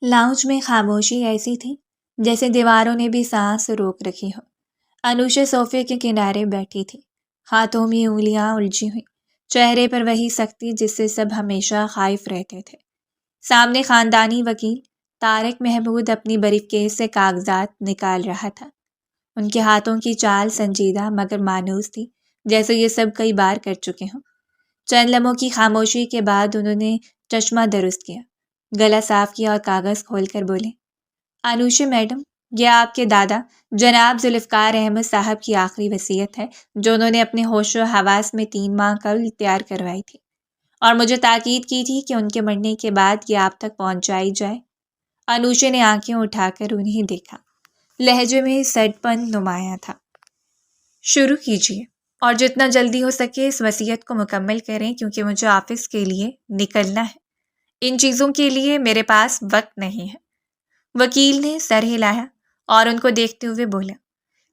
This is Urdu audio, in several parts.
لاؤنج میں خاموشی ایسی تھی جیسے دیواروں نے بھی سانس روک رکھی ہو۔ انوشا صوفے کے کنارے بیٹھی تھی، ہاتھوں میں انگلیاں الجھی ہوئی، چہرے پر وہی سختی جس سے سب ہمیشہ خائف رہتے تھے۔ سامنے خاندانی وکیل طارق محمود اپنی بریف کیس سے کاغذات نکال رہا تھا۔ ان کے ہاتھوں کی چال سنجیدہ مگر مانوس تھی، جیسے یہ سب کئی بار کر چکے ہوں۔ چند لمحوں کی خاموشی کے بعد انہوں نے چشمہ درست کیا، گلا صاف کیا اور کاغذ کھول کر بولے، انوشا میڈم، یہ آپ کے دادا جناب ذوالفقار احمد صاحب کی آخری وصیت ہے جو انہوں نے اپنے ہوش و حواس میں 3 ماہ قبل تیار کروائی تھی اور مجھے تاکید کی تھی کہ ان کے مرنے کے بعد یہ آپ تک پہنچائی جائے۔ انوشا نے آنکھیں اٹھا کر انہیں دیکھا، لہجے میں سڑ پن نمایاں تھا۔ شروع کیجیے اور جتنا جلدی ہو سکے اس وصیت کو مکمل کریں کیونکہ مجھے آفس کے لیے نکلنا ہے۔ ان چیزوں کے لیے میرے پاس وقت نہیں ہے۔ وکیل نے سر ہلایا اور ان کو دیکھتے ہوئے بولا،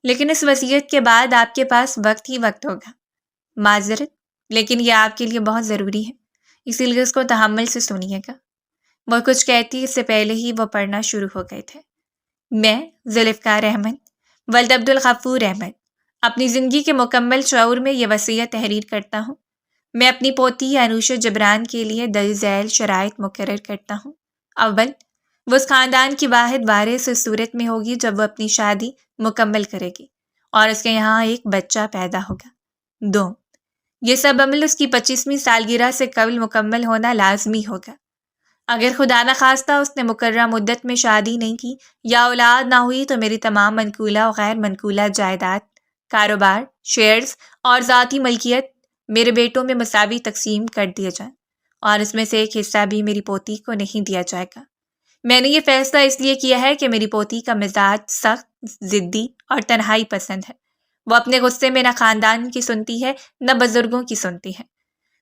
لیکن اس وصیت کے بعد آپ کے پاس وقت ہی وقت ہوگا۔ معذرت، لیکن یہ آپ کے لیے بہت ضروری ہے، اسی لیے اس کو تحمل سے سنیے گا۔ وہ کچھ کہتی اس سے پہلے ہی وہ پڑھنا شروع ہو گئے تھے۔ میں ذوالفقار احمد ولد عبدالغفور احمد اپنی زندگی کے مکمل شعور میں یہ وصیت تحریر کرتا ہوں۔ میں اپنی پوتی انوشا جبران کے لیے درج ذیل شرائط مقرر کرتا ہوں۔ اول، وہ اس خاندان کی واحد وارث اس صورت میں ہوگی جب وہ اپنی شادی مکمل کرے گی اور اس کے یہاں ایک بچہ پیدا ہوگا۔ 2، یہ سب عمل اس کی 25ویں سالگرہ سے قبل مکمل ہونا لازمی ہوگا۔ اگر خدا نخواستہ اس نے مقررہ مدت میں شادی نہیں کی یا اولاد نہ ہوئی تو میری تمام منقولہ و غیر منقولہ جائیداد، کاروبار، شیئرز اور ذاتی ملکیت میرے بیٹوں میں مساوی تقسیم کر دیے جائیں اور اس میں سے ایک حصہ بھی میری پوتی کو نہیں دیا جائے گا۔ میں نے یہ فیصلہ اس لیے کیا ہے کہ میری پوتی کا مزاج سخت، ضدی اور تنہائی پسند ہے۔ وہ اپنے غصے میں نہ خاندان کی سنتی ہے نہ بزرگوں کی سنتی ہے۔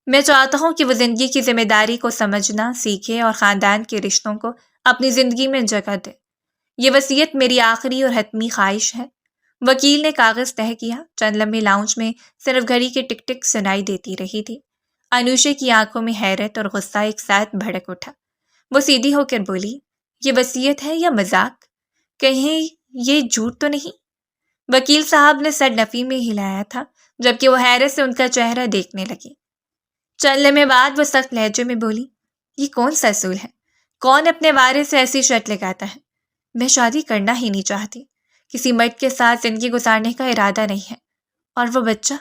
میں چاہتا ہوں کہ وہ زندگی کی ذمہ داری کو سمجھنا سیکھے اور خاندان کے رشتوں کو اپنی زندگی میں جگہ دے۔ یہ وصیت میری آخری اور حتمی خواہش ہے۔ وکیل نے کاغذ تہہ کیا۔ چند لمحے لاؤنج میں صرف گھڑی کی ٹک ٹک سنائی دیتی رہی تھی۔ انوشا کی آنکھوں میں حیرت اور غصہ ایک ساتھ بھڑک اٹھا۔ وہ سیدھی ہو کر بولی، یہ وصیت ہے یا مذاق؟ کہیں یہ جھوٹ تو نہیں؟ وکیل صاحب نے سر نفی میں ہلایا تھا جبکہ وہ حیرت سے ان کا چہرہ دیکھنے لگی۔ چند لمحے بعد وہ سخت لہجے میں بولی، یہ کون سا اصول ہے؟ کون اپنے وارث سے ایسی شرط لگاتا ہے؟ میں شادی کرنا ہی نہیں چاہتی، کسی مرد کے ساتھ زندگی گزارنے کا ارادہ نہیں ہے۔ اور وہ بچہ؟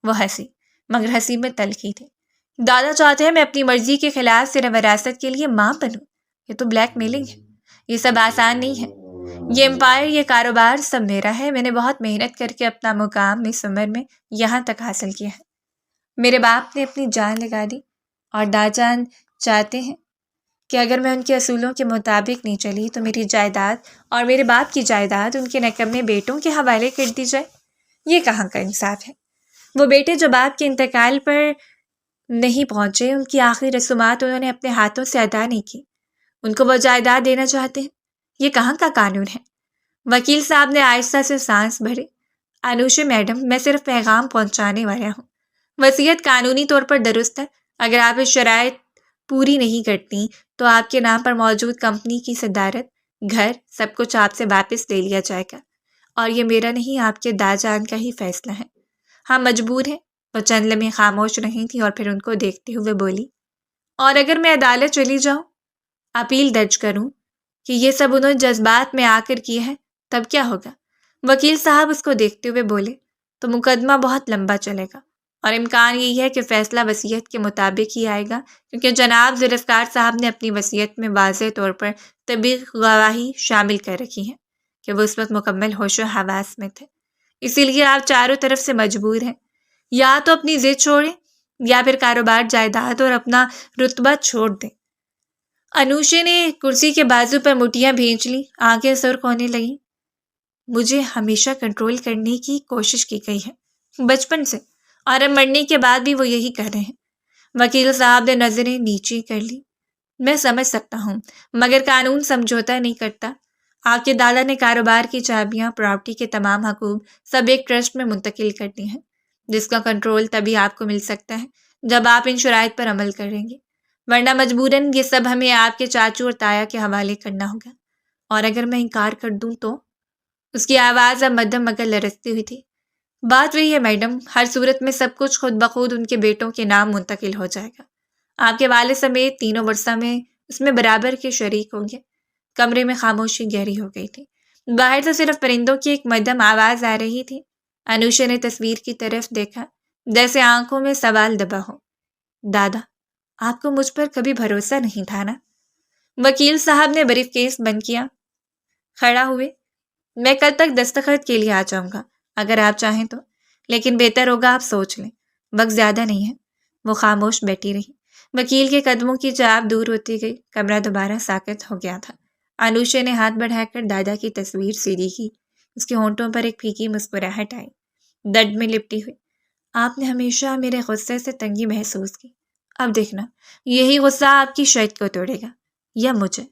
وہ ہنسی، مگر ہنسی میں تلخی تھی۔ دادا چاہتے ہیں میں اپنی مرضی کے خلاف صرف وراثت کے لیے ماں بنوں؟ یہ تو بلیک میلنگ ہے، یہ سب آسان نہیں ہے۔ یہ امپائر، یہ کاروبار سب میرا ہے۔ میں نے بہت محنت کر کے اپنا مقام اس عمر میں یہاں تک حاصل کیا ہے۔ میرے باپ نے اپنی جان لگا دی اور داجان چاہتے ہیں کہ اگر میں ان کے اصولوں کے مطابق نہیں چلی تو میری جائیداد اور میرے باپ کی جائیداد ان کے نکمے بیٹوں کے حوالے کر دی جائے۔ یہ کہاں کا انصاف ہے؟ وہ بیٹے جو باپ کے انتقال پر نہیں پہنچے، ان کی آخری رسومات انہوں نے اپنے ہاتھوں سے ادا نہیں کی، ان کو وہ جائیداد دینا چاہتے ہیں۔ یہ کہاں کا قانون ہے؟ وکیل صاحب نے آہستہ سے سانس بھرے۔ انوشا میڈم، میں صرف پیغام پہنچانے والا ہوں۔ وصیت قانونی طور پر درست ہے۔ اگر آپ اس شرائط پوری نہیں کرتی تو آپ کے نام پر موجود کمپنی کی صدارت، گھر، سب کچھ آپ سے واپس لے لیا جائے گا اور یہ میرا نہیں، آپ کے داجان کا ہی فیصلہ ہے۔ ہم مجبور ہیں۔ وہ چند لمحے خاموش رہی تھی اور پھر ان کو دیکھتے ہوئے بولی، اور اگر میں عدالت چلی جاؤں، اپیل درج کروں کہ یہ سب انہوں نے جذبات میں آ کر کیا ہے، تب کیا ہوگا؟ وکیل صاحب اس کو دیکھتے ہوئے بولے، تو مقدمہ بہت لمبا چلے گا اور امکان یہی ہے کہ فیصلہ وصیت کے مطابق ہی آئے گا کیونکہ جناب ذوالفقار صاحب نے اپنی وصیت میں واضح طور پر طبی گواہی شامل کر رکھی ہے کہ وہ اس وقت مکمل ہوش و حواس میں تھے۔ اسی لیے آپ چاروں طرف سے مجبور ہیں، یا تو اپنی ضد چھوڑیں یا پھر کاروبار، جائیداد اور اپنا رتبہ چھوڑ دیں۔ انوشا نے کرسی کے بازو پر مٹھیاں بھینچ لی، آنکھیں سرخ ہونے لگیں۔ مجھے ہمیشہ کنٹرول کرنے کی کوشش کی گئی ہے، بچپن سے، اور اب مرنے کے بعد بھی وہ یہی کر رہے ہیں۔ وکیل صاحب نے نظریں نیچی کر لی۔ میں سمجھ سکتا ہوں مگر قانون سمجھوتا نہیں کرتا۔ آپ کے دادا نے کاروبار کی چابیاں، پراپرٹی کے تمام حقوق سب ایک ٹرسٹ میں منتقل کر دی ہیں جس کا کنٹرول تبھی آپ کو مل سکتا ہے جب آپ ان شرائط پر عمل کریں گے۔ ورنہ مجبوراً یہ سب ہمیں آپ کے چاچو اور تایا کے حوالے کرنا ہوگا، اور اگر میں انکار کر دوں تو؟ اس کی آواز اب مدھم مگر لرزتی ہوئی تھی۔ بات وہی ہے میڈم، ہر صورت میں سب کچھ خود بخود ان کے بیٹوں کے نام منتقل ہو جائے گا۔ آپ کے والد سمیت تینوں ورثہ میں اس میں برابر کے شریک ہوں گے۔ کمرے میں خاموشی گہری ہو گئی تھی۔ باہر سے صرف پرندوں کی ایک مدھم آواز آ رہی تھی۔ انوشا نے تصویر کی طرف دیکھا، جیسے آنکھوں میں سوال دبا ہو۔ دادا، آپ کو مجھ پر کبھی بھروسہ نہیں تھا نا؟ وکیل صاحب نے بریف کیس بند کیا، کھڑا ہوئے۔ میں کل تک دستخط کے لیے آ جاؤں گا اگر آپ چاہیں تو، لیکن بہتر ہوگا آپ سوچ لیں، وقت زیادہ نہیں ہے۔ وہ خاموش بیٹھی رہی۔ وکیل کے قدموں کی چاپ دور ہوتی گئی۔ کمرہ دوبارہ ساکت ہو گیا تھا۔ انوشا نے ہاتھ بڑھا کر دادا کی تصویر سیدھی کی۔ اس کے ہونٹوں پر ایک پھیکی مسکراہٹ آئی، درد میں لپٹی ہوئی۔ آپ نے ہمیشہ میرے غصے سے تنگی محسوس کی، اب دیکھنا یہی غصہ آپ کی شہد کو توڑے گا، یا مجھے۔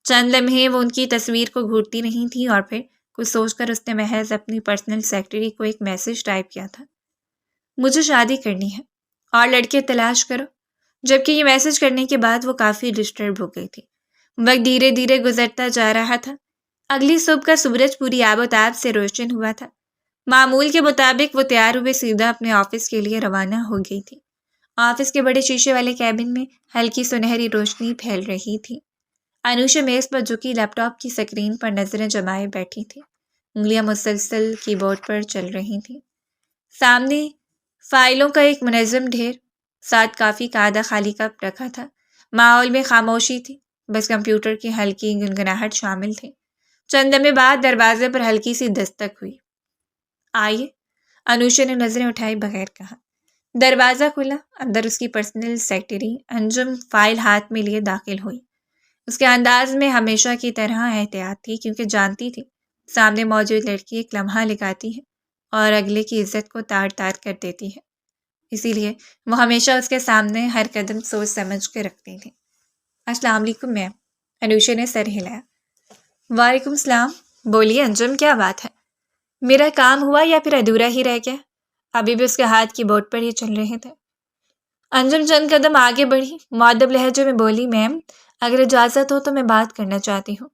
چند لمحے وہ ان کی تصویر کو گھورتی نہیں تھی، اور پھر کچھ سوچ کر اس نے محض اپنی پرسنل سیکرٹری کو ایک میسج ٹائپ کیا تھا، مجھے شادی کرنی ہے اور لڑکے تلاش کرو۔ جبکہ یہ میسج کرنے کے بعد وہ کافی ڈسٹرب ہو گئی تھی۔ وقت دھیرے دھیرے گزرتا جا رہا تھا۔ اگلی صبح کا سورج پوری آب و تاب سے روشن ہوا تھا۔ معمول کے مطابق وہ تیار ہوئے سیدھا اپنے آفس کے لیے روانہ ہو گئی تھی۔ آفس کے بڑے شیشے والے کیبن میں ہلکی سنہری روشنی پھیل رہی تھی۔ انوشا میز پر جھکی لیپ ٹاپ کی سکرین پر نظریں جمائے بیٹھی تھی۔ انگلیاں مسلسل کی بورڈ پر چل رہی تھیں۔ سامنے فائلوں کا ایک منظم ڈھیر، ساتھ کافی کا آدھا خالی کپ رکھا تھا۔ ماحول میں خاموشی تھی، بس کمپیوٹر کی ہلکی گنگناہٹ شامل تھی۔ چند لمحے بعد دروازے پر ہلکی سی دستک ہوئی۔ آئیے، انوشا نے نظریں اٹھائے بغیر کہا۔ دروازہ کھلا۔ اندر اس کی پرسنل سیکرٹری انجم فائل ہاتھ میں لیے داخل ہوئی۔ اس کے انداز میں ہمیشہ کی طرح احتیاط تھی، کیونکہ جانتی تھی سامنے موجود لڑکی ایک لمحہ لگاتی ہے اور اگلے کی عزت کو تار تار کر دیتی ہے۔ اسی لیے وہ ہمیشہ اس کے سامنے ہر قدم سوچ سمجھ کے رکھتی تھی۔ السلام علیکم میم، انوشا نے سر ہلایا۔ وعلیکم السلام۔ بولیے انجم، کیا بات ہے؟ میرا کام ہوا یا پھر ادھورا ہی رہ گیا؟ ابھی بھی اس کے ہاتھ کی بورڈ پر ہی چل رہے تھے۔ انجم چند قدم آگے بڑھی، مؤدب لہجے میں بولی، میم اگر اجازت ہو تو میں بات کرنا چاہتی ہوں۔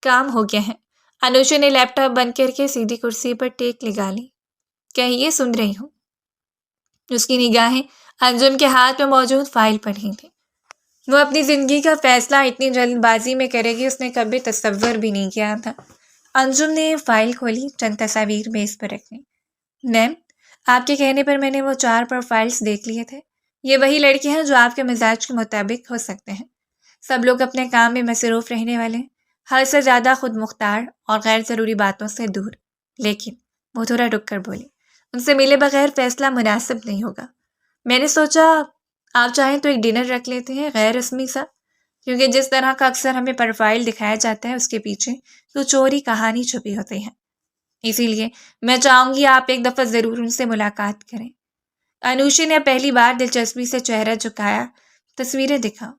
کام ہو گیا ہے۔ انوشا نے لیپ ٹاپ بند کر کے سیدھی کرسی پر ٹیک لگا لی۔ کہیے، سن رہی ہوں۔ اس کی نگاہیں انجم کے ہاتھ میں موجود فائل پر ہی تھیں۔ وہ اپنی زندگی کا فیصلہ اتنی جلد بازی میں کرے گی، اس نے کبھی تصور بھی نہیں کیا تھا۔ انجم نے فائل کھولی، چند تصاویر میز پر رکھیں۔ میم، آپ کے کہنے پر میں نے وہ 4 پروفائلز دیکھ لیے تھے۔ یہ وہی لڑکے ہیں جو آپ کے مزاج کے مطابق ہو سکتے ہیں۔ سب لوگ اپنے کام میں مصروف رہنے والے ہیں، حد سے زیادہ خود مختار اور غیر ضروری باتوں سے دور۔ لیکن وہ تھوڑا رک کر بولی، ان سے ملے بغیر فیصلہ مناسب نہیں ہوگا۔ میں نے سوچا آپ چاہیں تو ایک ڈنر رکھ لیتے ہیں، غیر رسمی سا، کیونکہ جس طرح کا اکثر ہمیں پروفائل دکھایا جاتا ہے اس کے پیچھے تو چوری کہانی چھپی ہوتی ہے۔ اسی لیے میں چاہوں گی آپ ایک دفعہ ضرور ان سے ملاقات کریں۔ انوشا نے پہلی بار دلچسپی سے چہرہ جھکایا۔ تصویریں دکھاؤ۔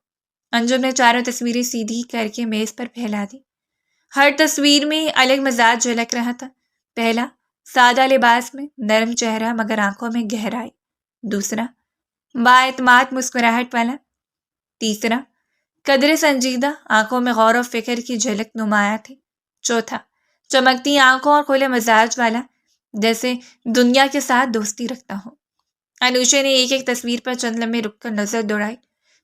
انجم نے 4 تصویریں سیدھی کر کے میز پر پھیلا دی۔ ہر تصویر میں الگ مزاج جھلک رہا تھا۔ پہلا، سادہ لباس میں، نرم چہرہ مگر آنکھوں میں گہرائی۔ دوسرا، بااعتماد مسکراہٹ والا۔ تیسرا، قدر سنجیدہ، آنکھوں میں غور و فکر کی جھلک نمایاں تھی۔ چوتھا، چمکتی آنکھوں اور کھلے مزاج والا، جیسے دنیا کے ساتھ دوستی رکھتا ہو۔ انوشا نے ایک ایک تصویر پر چند لمحے رک کر نظر دوڑائی۔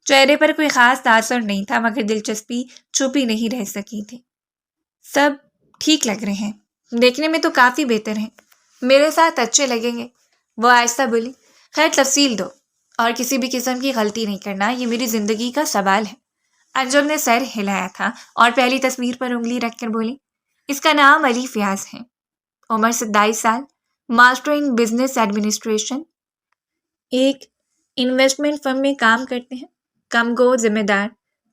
چہرے پر کوئی خاص تاثر نہیں تھا، مگر دلچسپی چھپی نہیں رہ سکی تھی۔ سب ٹھیک لگ رہے ہیں، دیکھنے میں تو کافی بہتر ہیں، میرے ساتھ اچھے لگیں گے۔ وہ آہستہ بولی، خیر تفصیل دو اور کسی بھی قسم کی غلطی نہیں کرنا، یہ میری زندگی کا سوال ہے۔ انجم نے سر ہلایا تھا اور پہلی تصویر پر انگلی رکھ کر بولی، اس کا نام علی فیاض ہے، عمر 27 سال، ماسٹر ان بزنس ایڈمنسٹریشن، ایک انویسٹمنٹ فرم میں کام کرتے ہیں، کم گو ذمہ دار،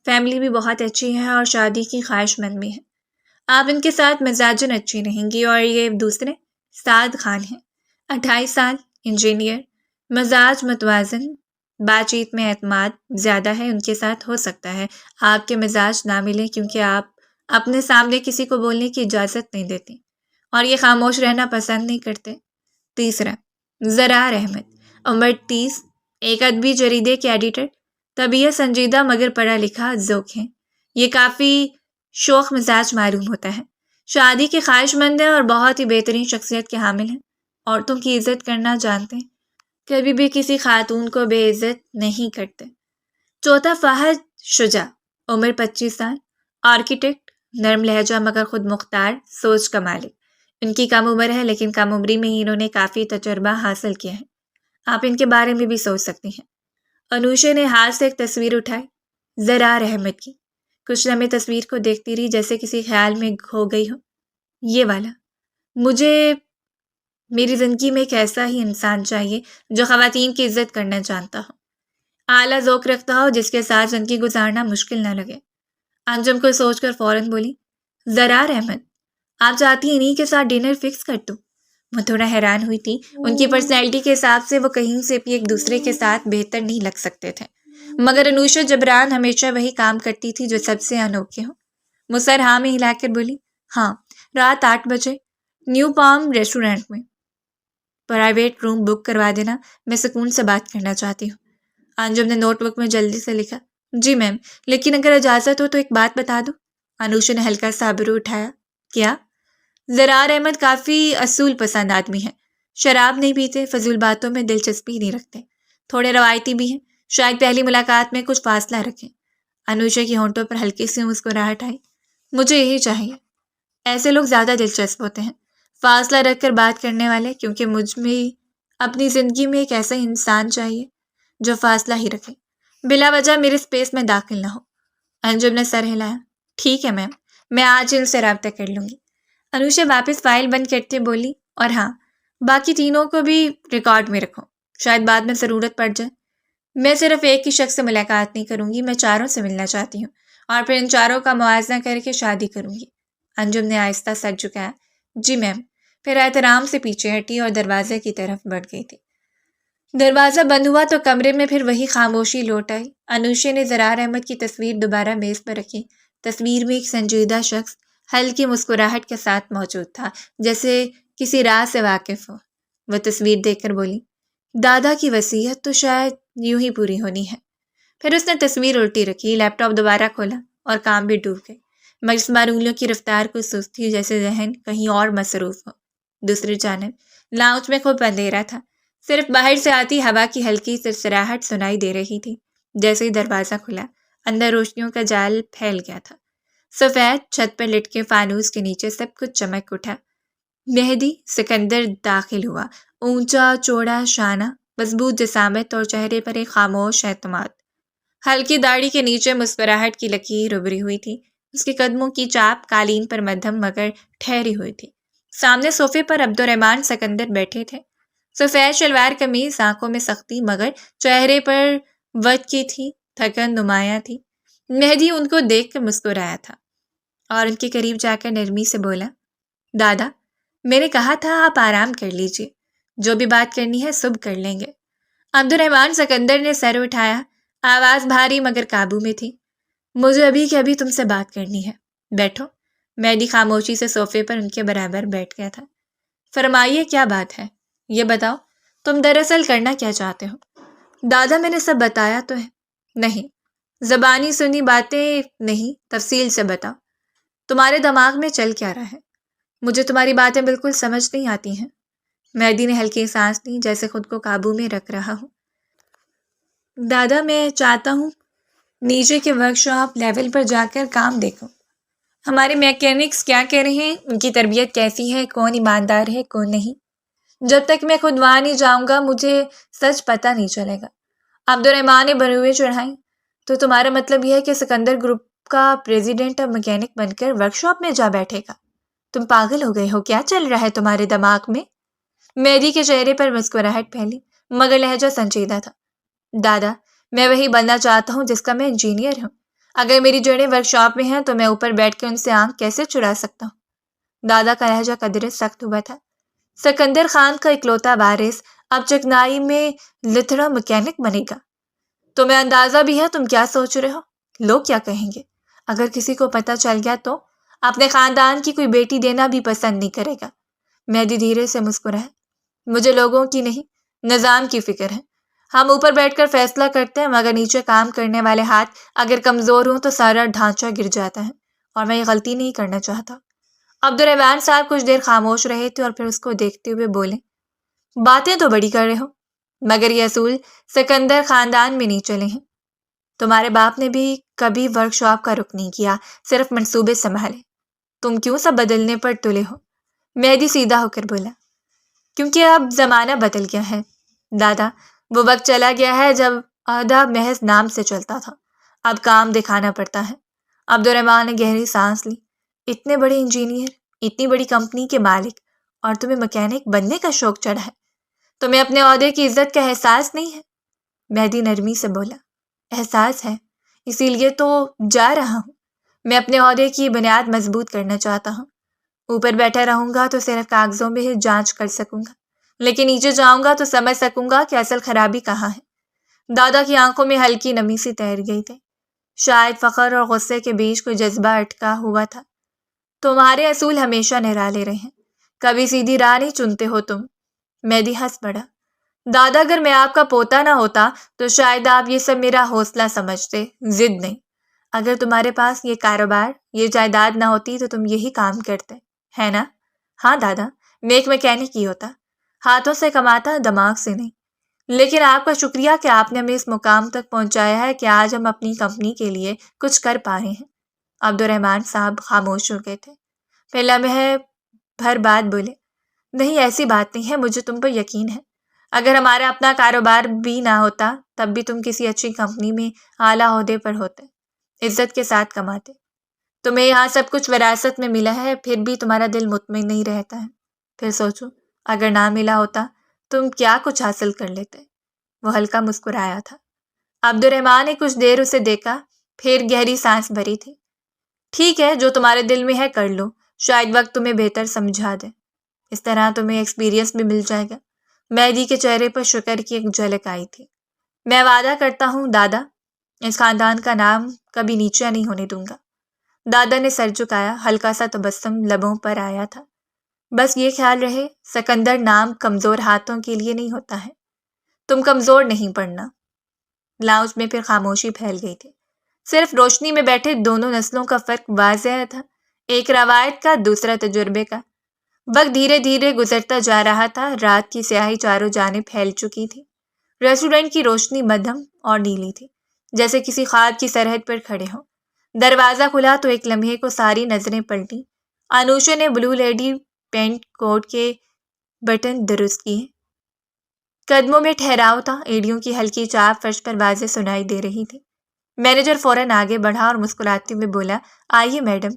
فیملی بھی بہت اچھی ہے اور شادی کی خواہش مند بھی ہے۔ آپ ان کے ساتھ مزاجن اچھی رہیں گی۔ اور یہ دوسرے سعد خان ہیں، 28 سال، انجینئر، مزاج متوازن، بات چیت میں اعتماد زیادہ ہے، ان کے ساتھ ہو سکتا ہے آپ کے مزاج نہ ملیں، کیونکہ آپ اپنے سامنے کسی کو بولنے کی اجازت نہیں دیتے اور یہ خاموش رہنا پسند نہیں کرتے۔ تیسرا، زرار احمد، عمر 30، ایک ادبی جریدے کے ایڈیٹر، طبیعت سنجیدہ مگر پڑھا لکھا ذوق ہے. یہ کافی شوخ مزاج معلوم ہوتا ہے. شادی کے خواہش مند ہیں اور بہت ہی بہترین شخصیت کے حامل ہیں. عورتوں کی عزت کرنا جانتے ہیں. کبھی بھی کسی خاتون کو بے عزت نہیں کرتے. چوتھا فہد شجاع، عمر 25 سال، آرکیٹیکٹ، نرم لہجہ مگر خود مختار سوچ کا مالک. ان کی کم عمر ہے لیکن کم عمری میں ہی انہوں نے کافی تجربہ حاصل کیا ہے. آپ ان کے بارے میں بھی سوچ سکتی ہیں. انوشا نے ہاتھ سے ایک تصویر اٹھائی، زرار احمد کی. کچھ لمحے تصویر کو دیکھتی رہی جیسے کسی خیال میں کھو گئی ہو. یہ والا. مجھے میری زندگی میں ایک ایسا ہی انسان چاہیے جو خواتین کی عزت کرنا جانتا ہو، اعلیٰ ذوق رکھتا ہو، جس کے ساتھ زندگی گزارنا مشکل نہ لگے. انجم کو سوچ کر فوراً بولی، زرار احمد، آپ چاہتی ہیں انہی کے ساتھ ڈنر فکس کر دوں؟ وہ تھوڑا حیران ہوئی تھی. ان کی پرسنالٹی کے حساب سے وہ کہیں سے بھی ایک دوسرے کے ساتھ بہتر نہیں لگ سکتے تھے، مگر انوشا جبران ہمیشہ وہی کام کرتی تھی جو سب سے انوکھے ہوں. وہ سر ہاں میں ہلا کر بولی، ہاں، رات 8 بجے نیو پام ریسٹورینٹ میں. پرائیویٹ روم بک کروا دینا، میں سکون سے بات کرنا چاہتی ہوں. انجم نے نوٹ بک میں جلدی سے لکھا، جی میم، لیکن اگر اجازت ہو تو ایک بات بتا دوں. انوشا نے ہلکا سا ابرو اٹھایا. کیا؟ زرار احمد کافی اصول پسند آدمی ہے. شراب نہیں پیتے، فضول باتوں میں دلچسپی نہیں رکھتے، تھوڑے روایتی بھی ہیں. شاید پہلی ملاقات میں کچھ فاصلہ رکھیں. انوشا کی ہونٹوں پر ہلکی سی مسکراہٹ آئی. مجھے یہی چاہیے. ایسے لوگ زیادہ دلچسپ ہوتے ہیں، فاصلہ رکھ کر بات کرنے والے، کیونکہ مجھ میں اپنی زندگی میں ایک ایسا انسان چاہیے جو فاصلہ ہی رکھے، بلا وجہ میرے سپیس میں داخل نہ ہو. انجم نے سر ہلایا. ٹھیک ہے میم، میں آج ان سے رابطہ کر لوں گی. انوشا واپس فائل بند کرتے بولی، اور ہاں، باقی تینوں کو بھی ریکارڈ میں رکھو، شاید بعد میں ضرورت پڑ جائے. میں صرف ایک ہی شخص سے ملاقات نہیں کروں گی، میں چاروں سے ملنا چاہتی ہوں، اور پھر ان چاروں کا موازنہ کر کے شادی کروں گی. انجم نے آہستہ سر جھکایا. جی میم، پھر احترام سے پیچھے ہٹی اور دروازے کی طرف بڑھ گئی تھی. دروازہ بند ہوا تو کمرے میں پھر وہی خاموشی لوٹ آئی. انوشا نے زرار احمد کی تصویر دوبارہ میز پر رکھی. تصویر میں ایک سنجیدہ شخص ہلکی مسکراہٹ کے ساتھ موجود تھا، جیسے کسی راز سے واقف ہو. وہ تصویر دیکھ کر بولی، دادا کی وصیت تو شاید یوں ہی پوری ہونی ہے. پھر اس نے تصویر الٹی رکھی، لیپ ٹاپ دوبارہ کھولا اور کام بھی ڈوب گئی، مگر اس بار انگلیوں کی رفتار کو سست تھی، جیسے ذہن کہیں اور مصروف ہو. دوسری جانب لاؤنج میں خوب اندھیرا تھا، صرف باہر سے آتی ہوا کی ہلکی سرسراہٹ سنائی دے رہی تھی. جیسے ہی دروازہ کھلا، اندر روشنیوں کا جال پھیل گیا تھا. سفید چھت پر لٹکے فانوس کے نیچے سب کچھ چمک اٹھا. مہدی سکندر داخل ہوا، اونچا چوڑا شانہ، مضبوط جسامت اور چہرے پر ایک خاموش اعتماد. ہلکی داڑھی کے نیچے مسکراہٹ کی لکیر ابھری ہوئی تھی. اس کے قدموں کی چاپ قالین پر مدھم مگر ٹھہری ہوئی تھی. سامنے صوفے پر عبدالرحمن سکندر بیٹھے تھے. سفید شلوار قمیض، آنکھوں میں سختی مگر چہرے پر وجد کی تھی، تھکن نمایاں تھی. مہدی ان کو دیکھ کر مسکرایا تھا اور ان کے قریب جا کر نرمی سے بولا، دادا، میں نے کہا تھا آپ آرام کر لیجیے، جو بھی بات کرنی ہے صبح کر لیں گے. عبدالرحمن سکندر نے سر اٹھایا، آواز بھاری مگر قابو میں تھی. مجھے ابھی کے ابھی تم سے بات کرنی ہے، بیٹھو. مہدی خاموشی سے صوفے پر ان کے برابر بیٹھ گیا تھا. فرمائیے، کیا بات ہے؟ یہ بتاؤ، تم دراصل کرنا کیا چاہتے ہو؟ دادا، میں نے سب بتایا تو ہے. نہیں، زبانی سنی باتیں نہیں، تفصیل سے بتاؤ. تمہارے دماغ میں چل کیا رہا ہے؟ مجھے تمہاری باتیں بالکل سمجھ نہیں آتی ہیں. مہدی نے ہلکی سانس لی، جیسے خود کو قابو میں رکھ رہا ہوں. دادا، میں چاہتا ہوں نیچے کے ورک شاپ لیول پر جا کر کام دیکھو. ہمارے میکینکس کیا کہہ رہے ہیں، ان کی تربیت کیسی ہے، کون ایماندار ہے کون نہیں. جب تک میں خود وہاں نہیں جاؤں گا مجھے سچ پتہ نہیں چلے گا. عبدالرحمن نے بروئے چڑھائیں. تو تمہارا مطلب یہ ہے کہ سکندر گروپ کا پریزیڈنٹ اب میکینک بن کر ورک شاپ میں جا بیٹھے گا؟ تم پاگل ہو گئے ہو، کیا چل رہا ہے تمہارے دماغ میں؟ مہدی کے چہرے پر مسکراہٹ پھیلی مگر لہجہ سنجیدہ تھا. دادا، میں وہی بننا چاہتا ہوں جس کا میں انجینئر ہوں. اگر میری جڑیں ورک شاپ میں ہیں تو میں اوپر بیٹھ کے ان سے آنکھ کیسے چڑا سکتا ہوں؟ دادا کا لہجہ قدرے سخت ہوا تھا. سکندر خان کا اکلوتا وارث اب چکنائی میں لتھڑا مکینک بنے گا. تمہیں اندازہ بھی ہے تم کیا سوچ رہے ہو؟ لوگ کیا کہیں گے؟ اگر کسی کو پتہ چل گیا تو اپنے خاندان کی کوئی بیٹی دینا بھی پسند نہیں کرے گا. مہدی دھیرے سے مسکرایا. مجھے لوگوں کی نہیں، نظام کی فکر ہے. ہم اوپر بیٹھ کر فیصلہ کرتے ہیں، مگر نیچے کام کرنے والے ہاتھ اگر کمزور ہوں تو سارا ڈھانچہ گر جاتا ہے، اور میں یہ غلطی نہیں کرنا چاہتا۔ عبدالرحمن صاحب کچھ دیر خاموش رہے تھے اور پھر اس کو دیکھتے ہوئے بولے، باتیں تو بڑی کر رہے ہو، مگر یہ اصول سکندر خاندان میں نہیں چلے ہیں۔ تمہارے باپ نے بھی کبھی ورک شاپ کا رخ نہیں کیا، صرف منصوبے سنبھالے۔ تم کیوں سب بدلنے پر تلے ہو؟ مہدی سیدھا ہو کر بولا، کیونکہ اب زمانہ بدل گیا ہے دادا، وہ وقت چلا گیا ہے جب عہدہ محض نام سے چلتا تھا، اب کام دکھانا پڑتا ہے۔ عبدالرحمن نے گہری سانس لی۔ اتنے بڑے انجینئر، اتنی بڑی کمپنی کے مالک، اور تمہیں مکینک بننے کا شوق چڑھا ہے؟ تمہیں اپنے عہدے کی عزت کا احساس نہیں ہے؟ مہدی نرمی سے بولا، احساس ہے، اسی لیے تو جا رہا ہوں۔ میں اپنے عہدے کی بنیاد مضبوط کرنا چاہتا ہوں۔ اوپر بیٹھا رہوں گا تو صرف کاغذوں میں ہی جانچ کر سکوں گا، لیکن نیچے جاؤں گا تو سمجھ سکوں گا کہ اصل خرابی کہاں ہے۔ دادا کی آنکھوں میں ہلکی نمی سی تیر گئی تھی، شاید فخر اور غصے کے بیچ کوئی جذبہ اٹکا ہوا تھا۔ تمہارے اصول ہمیشہ نرالے رہے ہیں، کبھی سیدھی راہ نہیں چنتے ہو تم۔ مہدی ہنس پڑا، دادا اگر میں آپ کا پوتا نہ ہوتا تو شاید آپ یہ سب میرا حوصلہ سمجھتے، ضد نہیں۔ اگر تمہارے پاس یہ کاروبار، یہ جائیداد نہ ہوتی تو تم یہی کام کرتے، ہے نا؟ ہاں دادا، میں ایک میکینک ہی ہوتا، ہاتھوں سے کماتا، دماغ سے نہیں۔ لیکن آپ کا شکریہ کہ آپ نے ہمیں اس مقام تک پہنچایا ہے کہ آج ہم اپنی کمپنی کے لیے کچھ کر پا رہے ہیں۔ عبدالرحمن صاحب خاموش ہو گئے تھے، پھر لمحے بھر بعد بولے، نہیں ایسی بات نہیں ہے، مجھے تم پر یقین ہے۔ اگر ہمارا اپنا کاروبار بھی نہ ہوتا تب بھی تم کسی اچھی کمپنی میں اعلیٰ عہدے پر ہوتے، عزت کے ساتھ کماتے۔ تمہیں یہاں سب کچھ وراثت میں ملا ہے، پھر بھی تمہارا دل مطمئن نہیں رہتا ہے۔ پھر سوچو، اگر نہ ملا ہوتا تم کیا کچھ حاصل کر لیتے۔ وہ ہلکا مسکرایا تھا۔ عبدالرحمن نے کچھ دیر اسے دیکھا، پھر گہری سانس بھری تھی۔ ٹھیک ہے، جو تمہارے دل میں ہے کر لو، شاید وقت تمہیں بہتر سمجھا دے، اس طرح تمہیں ایکسپیرینس بھی مل جائے گا۔ مہدی کے چہرے پر شکر کی ایک جھلک آئی تھی۔ میں وعدہ کرتا ہوں دادا، اس خاندان کا نام کبھی نیچا نہیں ہونے دوں گا۔ دادا نے سر جھکایا، ہلکا سا تبسم لبوں پر آیا تھا۔ بس یہ خیال رہے، سکندر نام کمزور ہاتھوں کے لیے نہیں ہوتا ہے۔ تم کمزور نہیں پڑنا۔ لاؤنج میں پھر خاموشی پھیل گئی تھی، صرف روشنی میں بیٹھے دونوں نسلوں کا فرق واضح تھا، ایک روایت کا، دوسرا تجربے کا۔ وقت دھیرے دھیرے گزرتا جا رہا تھا، رات کی سیاہی چاروں جانب پھیل چکی تھی۔ ریسٹورنٹ کی روشنی مدھم اور نیلی تھی، جیسے کسی خواب کی سرحد پر کھڑے ہوں۔ دروازہ کھلا تو ایک لمحے کو ساری نظریں پلٹیں۔ انوشا نے بلو لیڈی پینٹ کوٹ کے بٹن درست کیے، قدموں میں ٹھہراؤ تھا، ایڑیوں کی ہلکی چاپ فرش پر واضح سنائی دے رہی تھی۔ مینیجر فوراً آگے بڑھا اور مسکراتے ہوئے بولا، آئیے میڈم،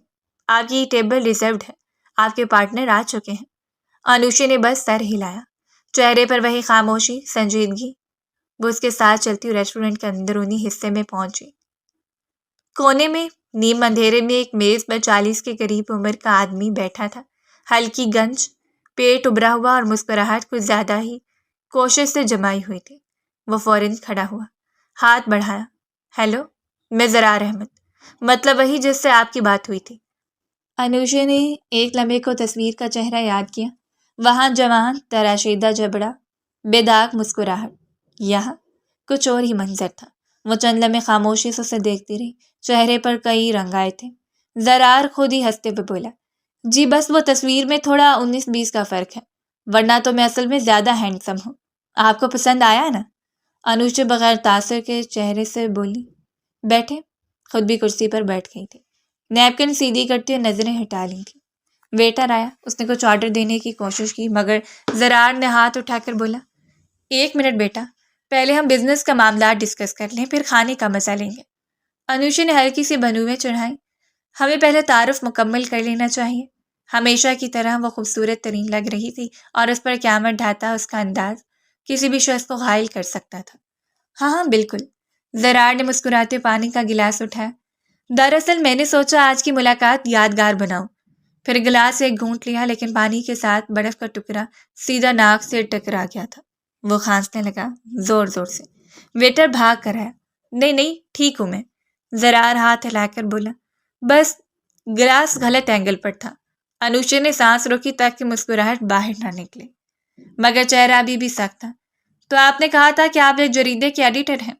آپ کی ٹیبل ریزروڈ ہے، آپ کے پارٹنر آ چکے ہیں۔ انوشا نے بس سر ہلایا، چہرے پر وہی خاموشی، سنجیدگی۔ وہ اس کے ساتھ چلتی ہوئی ریسٹورنٹ کے اندرونی حصے میں پہنچی۔ کونے میں نیم اندھیرے میں ایک میز پر 40 کے قریب عمر کا آدمی بیٹھا تھا، ہلکی گنج، پیٹ ابھرا ہوا اور مسکراہٹ کچھ زیادہ ہی کوشش سے جمائی ہوئی تھی۔ وہ فوراً کھڑا ہوا، ہاتھ بڑھایا، ہیلو، میں زرار احمد، مطلب وہی جس سے آپ کی بات ہوئی تھی۔ انوشا نے ایک لمحے کو تصویر کا چہرہ یاد کیا، وہاں جوان، تراشیدہ جبڑا، بے داغ مسکراہٹ، یہاں کچھ اور ہی منظر تھا۔ وہ چند لمحے خاموشی سے اسے دیکھتی رہی، چہرے پر کئی رنگ آئے تھے۔ زرار خود ہی ہنستے ہوئے بولا، جی بس وہ تصویر میں تھوڑا 19-20 کا فرق ہے، ورنہ تو میں اصل میں زیادہ ہینڈسم ہوں۔ آپ کو پسند آیا نا؟ انوشا بغیر تاثر کے چہرے سے بولی۔ بیٹھے، خود بھی کرسی پر بیٹھ گئی تھی، نیپکن سیدھی کرتے ہوئے نظریں ہٹا لی تھی۔ ویٹر آیا، اس نے کچھ آرڈر دینے کی کوشش کی، مگر زرار نے ہاتھ اٹھا کر بولا، 1 منٹ بیٹا، پہلے ہم بزنس کا معاملات ڈسکس کر لیں، پھر کھانے کا مزہ لیں گے۔ انوشا نے ہلکی سی بندوقیں چڑھائیں، ہمیں پہلے تعارف مکمل کر لینا چاہیے۔ ہمیشہ کی طرح وہ خوبصورت ترین لگ رہی تھی، اور اس پر قیامت ڈھاتا اس کا انداز کسی بھی شخص کو گھائل کر سکتا تھا۔ ہاں ہاں بالکل۔ زرار نے مسکراتے پانی کا گلاس اٹھایا، دراصل میں نے سوچا آج کی ملاقات یادگار بناؤں۔ پھر گلاس ایک گھونٹ لیا، لیکن پانی کے ساتھ برف کا ٹکڑا سیدھا ناک سے ٹکرا گیا تھا۔ وہ کھانسنے لگا، زور زور سے۔ ویٹر بھاگ کر آیا، نہیں نہیں ٹھیک ہوں میں۔ زرار ہاتھ ہلا کر بولا، بس گلاس غلط اینگل پر تھا۔ انوشا نے سانس روکی تاکہ مسکراہٹ باہر نہ نکلے، مگر چہرہ ابھی بھی سخت تھا۔ تو آپ نے کہا تھا کہ آپ ایک جریدے کے ایڈیٹر ہیں؟